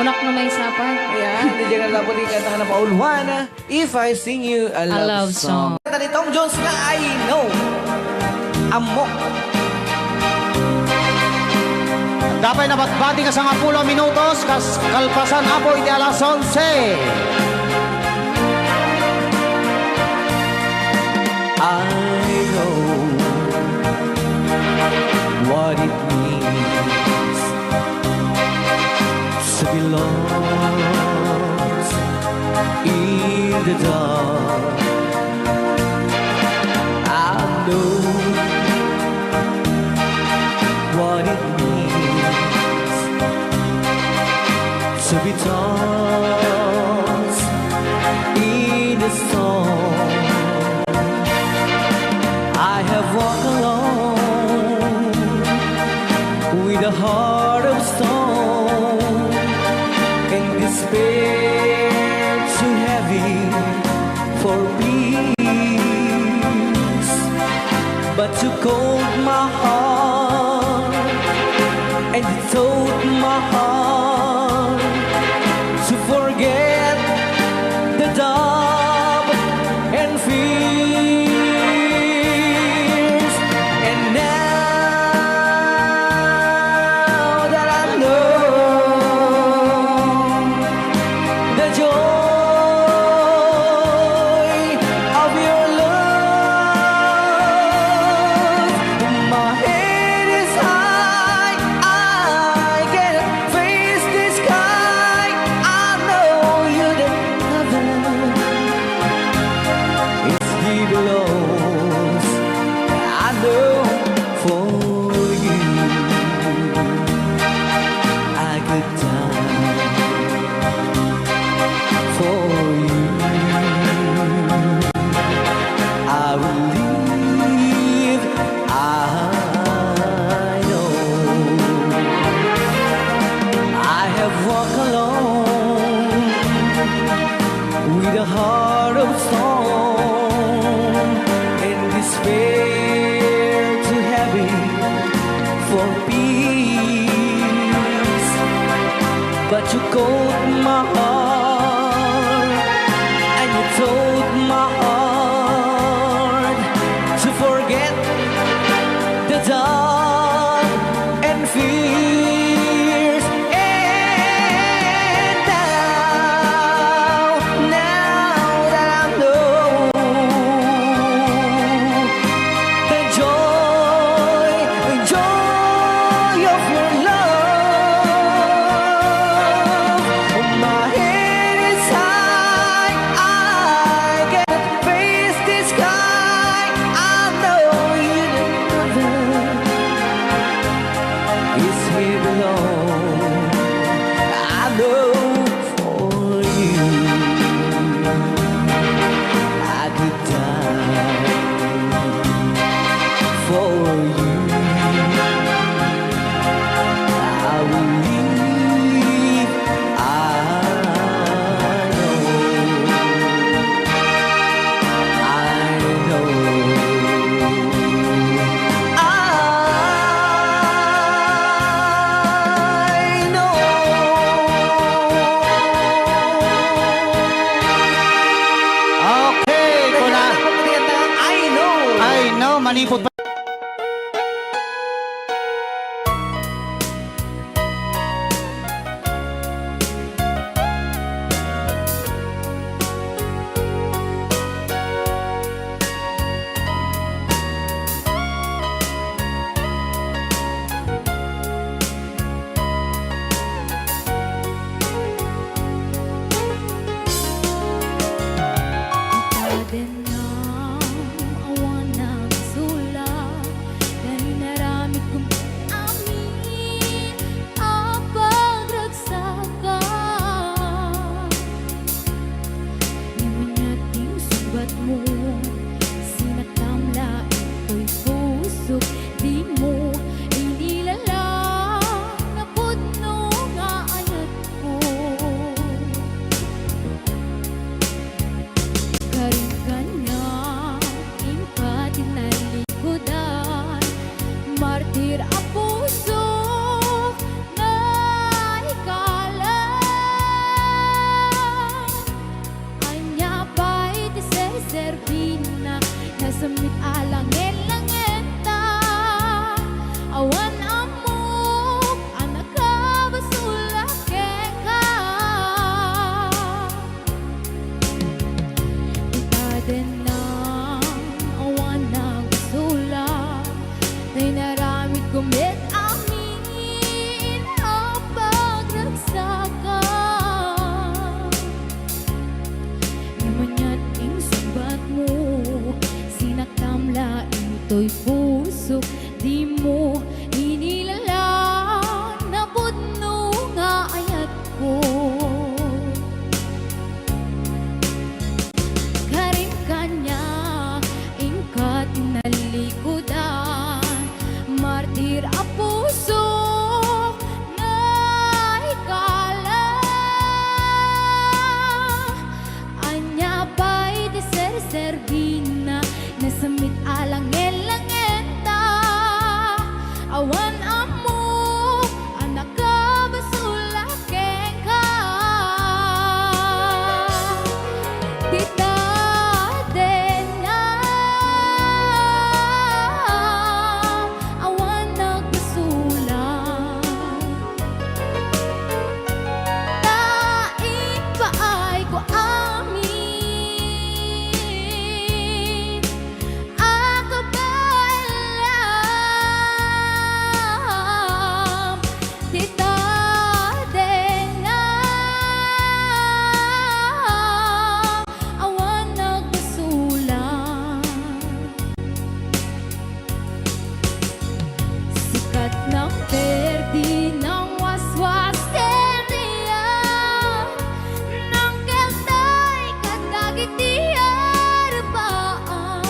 Kunak na may sapan. Ayan, hindi ka na po di kanta ka na pauluhan. If I sing you a love, love song. Kanta ni Tom Jones nga, I know. Amok. Dapat nabatbati ka sa 10 minutos, kalpasan apo iti alas 11. I know what it means to be lost in the dark. I know what it means to be tossed in the storm. I have walked alone with a heart of stone and despair too heavy for peace, but you cold my heart and you told my heart to forget the doubt and fears. And now that I know the joy of your love, my head is high, I can face the sky. I know you the heaven is deep below. I know for you I could die for you. I will live, I know. I have walked alone with a heart of stone and despair too heavy for peace, but you called my heart and you told my heart to forget the dark and fears. And now that I know the joy of your love, my head is high, I can face the sky. I know you never is here below. I know for you I could die for you. I will live, I know. I know. Okay, kuna. I know. I know, manipod pa. Martir ang puso na ikalan. Anya ba'y ti serbina nasamit alangin langenta. Awan amok anak ka basulak ka. Itaden na awan na basulak na naramit kumit amin ang pagragsakan. Imanyan ing subat mo, sinaktamla ito'y puso di mo inilala na pudno nga ayat ko. Karim kanya ingkat inalikodan, martir a puso na ikala. Anya pa'y di ser-servina, nasamit alang elangenta. Awan amo, anak ka basulakeng ka. Tita na, awan nagpasulang. Tain pa ay ko amin, ako ba alam? Tita na, awan nagpasulang. Sikat ng perdi ng waswas kenya, ng keltay katagig di arbaan.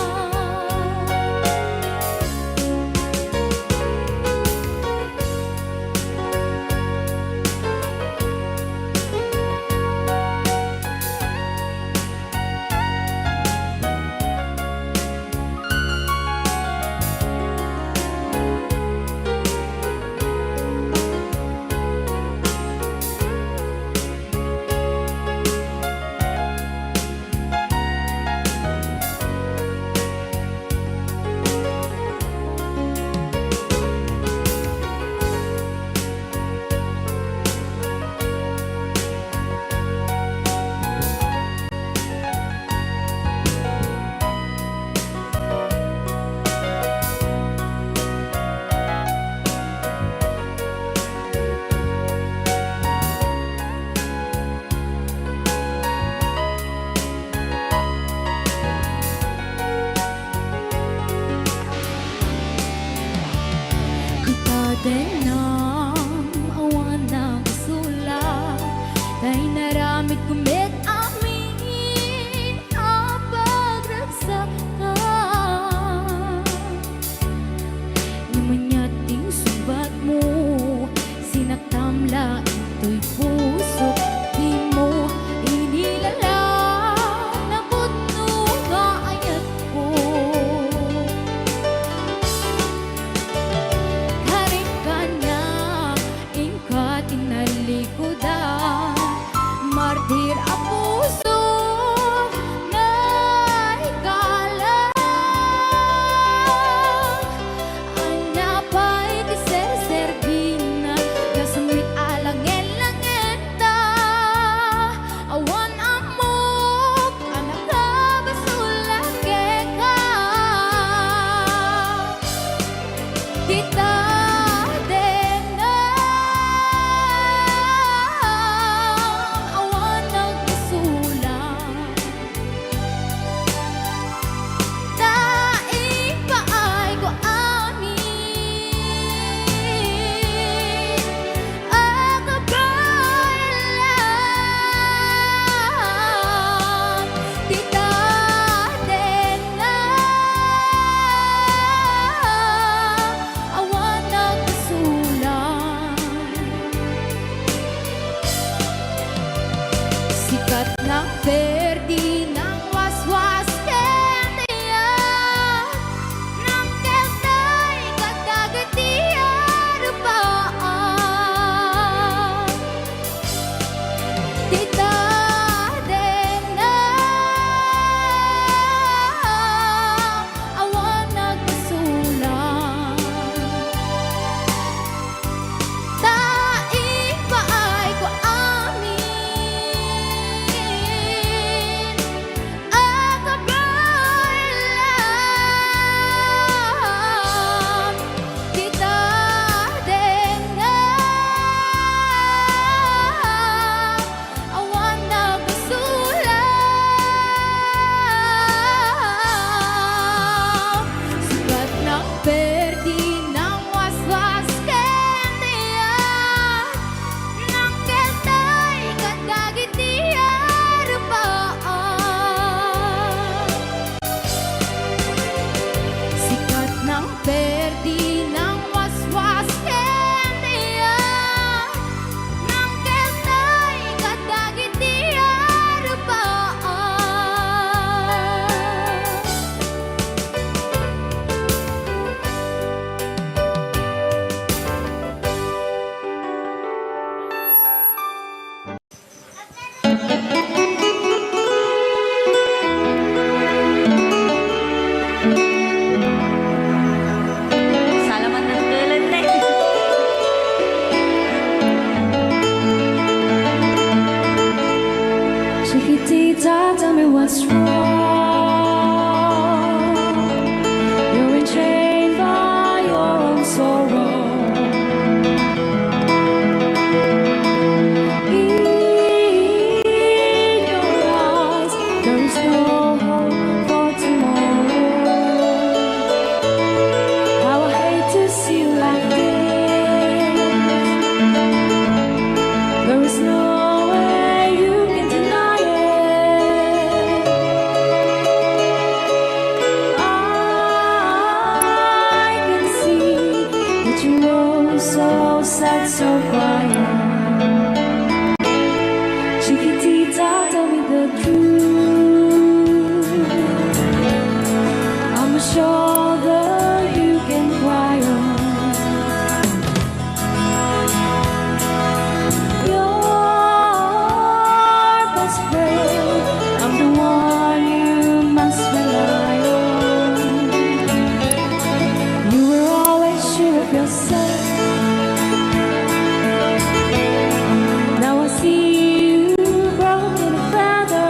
Ikadenang awan ng sula, dahil naramit kumit amin ang pagragsak ka. Namanyating subat mo, sinaktamla ito'y puso. Di mo inilala na pudno nga ayat ko. Karim kanya ingkat inalikodan, martir a puso na ikala. Anya pa'y di ser-servina, nasamit alang elangenta. Awan amok, anak ka basulakeng ka. Tita na, awan nagpasulang. Daing pa ay ko amin, ako ba alam? Tita na, awan so quiet. Chiquitita, tell me the truth. I'm a shoulder you can cry on. Your best friend, I'm the one you must rely on. You were always sure of yourself. Now I see you broken a feather.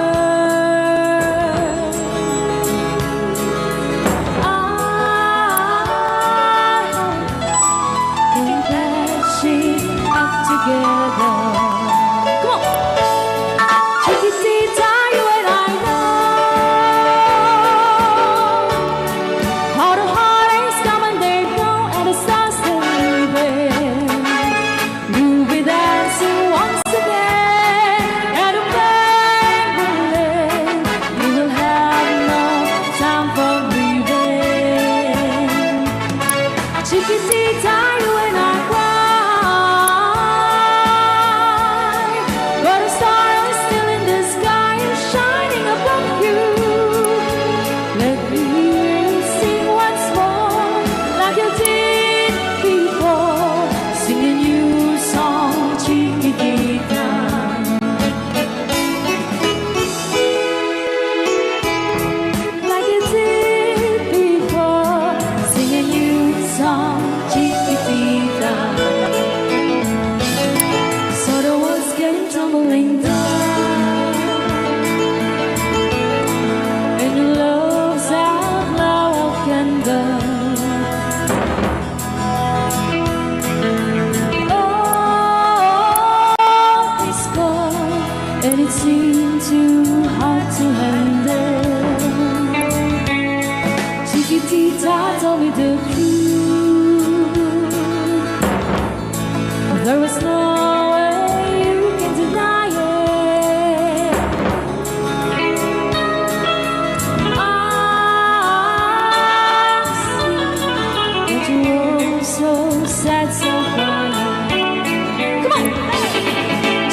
And patching up together. Come on, Chiquitita, you and I know how the heartaches come and they go, and the stars still leaving. You'll be dancing once again at a banquet. You will have no time for grieving. Chiquitita, you and I cry, but a star is still in the sky and shining above you. Let me hear you sing once more, like you did before, sing a new song, Chiquitita. Like you did before, sing a new song, Chiquitita. So the walls came tumbling down, and your love's out now can go. Oh, it's gone, and it seemed too hard to handle. Chiquitita, tell me the truth. There was no way you can deny it. I see that you were so sad, so quiet. Come on,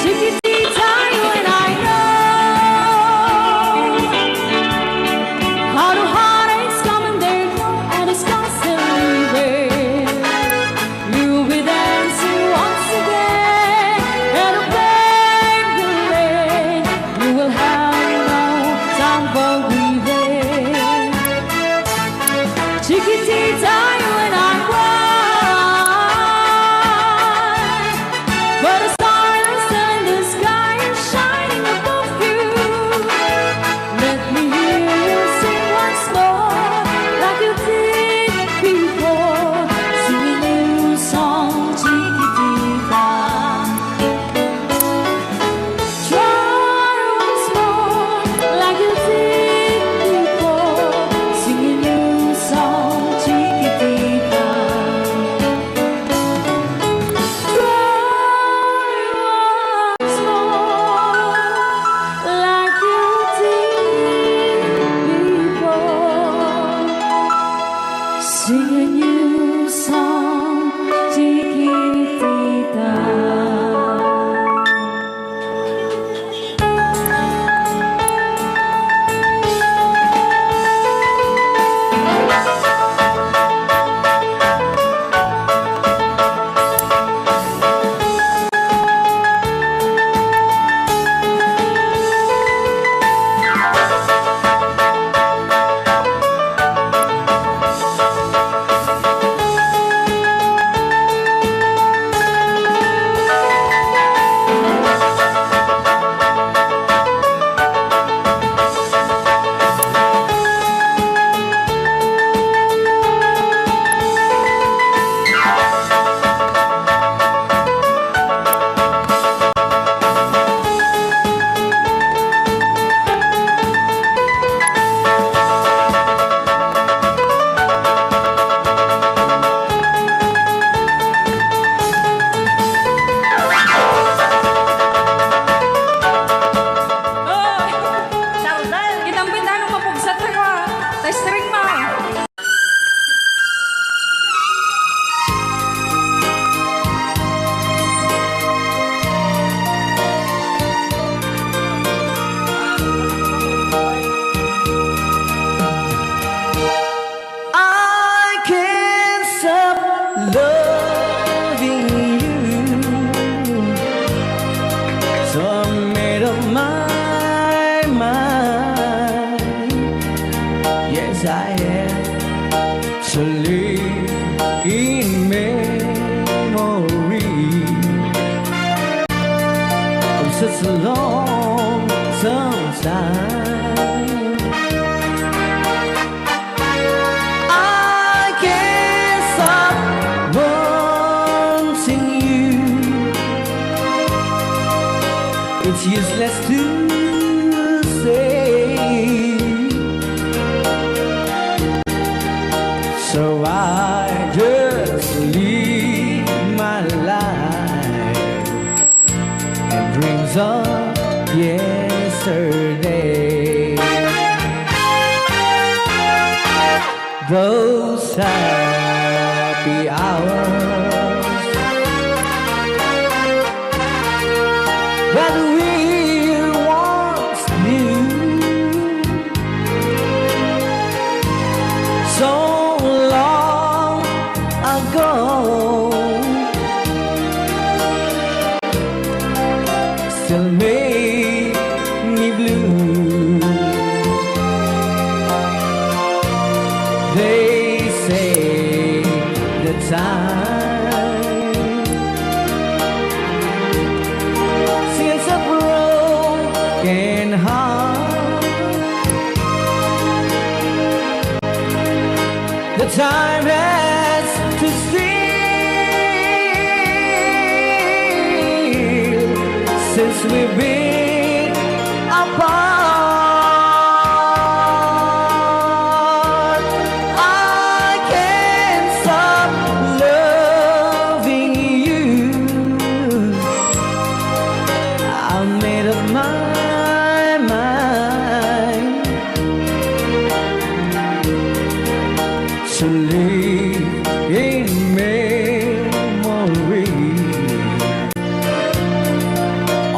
Chiquitita, you and I know how the heartaches come and they go, and the stars still leaving. You'll be dancing once again at a banquet. You will have no time for grieving. Chiquitita, you and I cry, loving you. So I made up my mind. Yes, I am to live in memory of such a long time. I can't stop wanting you. It's useless to say, so I just live my life and dreams of yesterday. Those happy hours that we once knew, so long ago, still make me blue. They say the time since a broken heart, the time has to steal since we've been apart. I can't stop loving you. I made up my mind to live in memory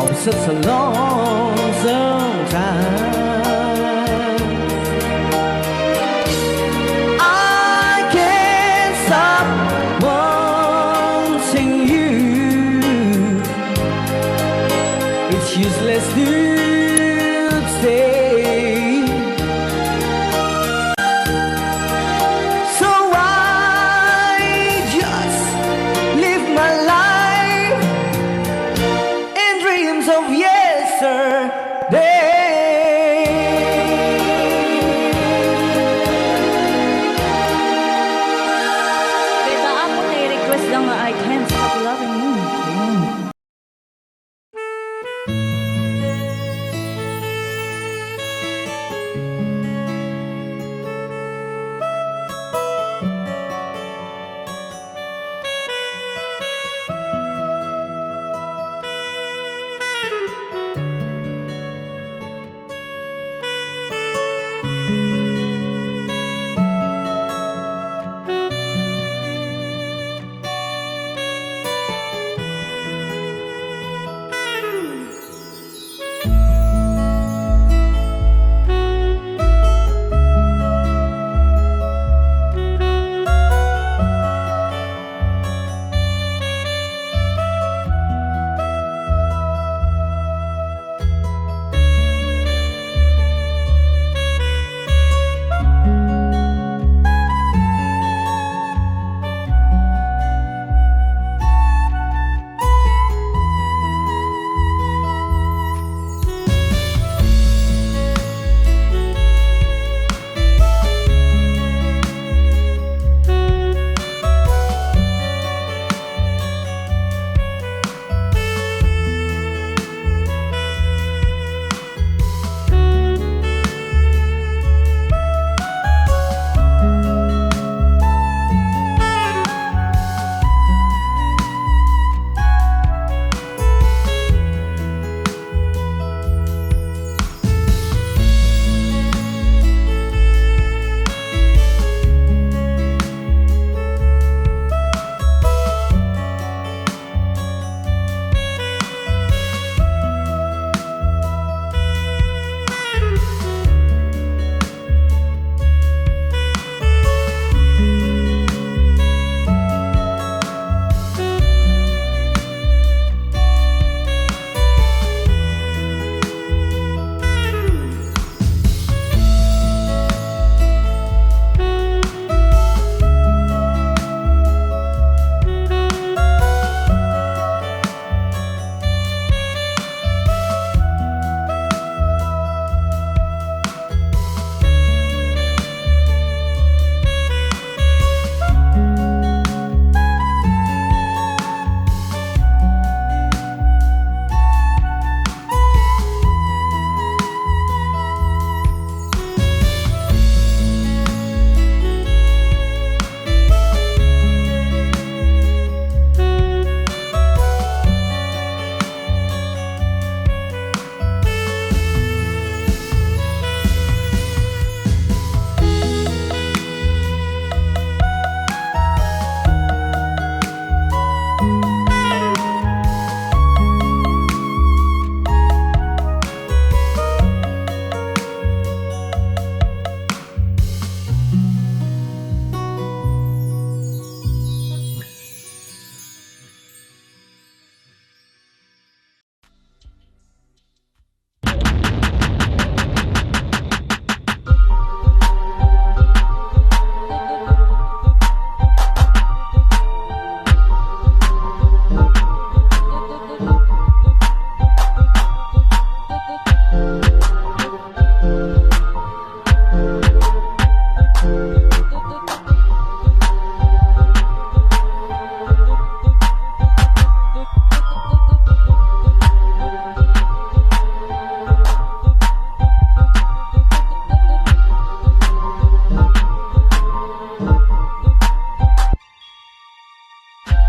of such a long time. I can't stop wanting you. It's useless to stay, so I just live my life in dreams of yesterday.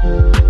Thank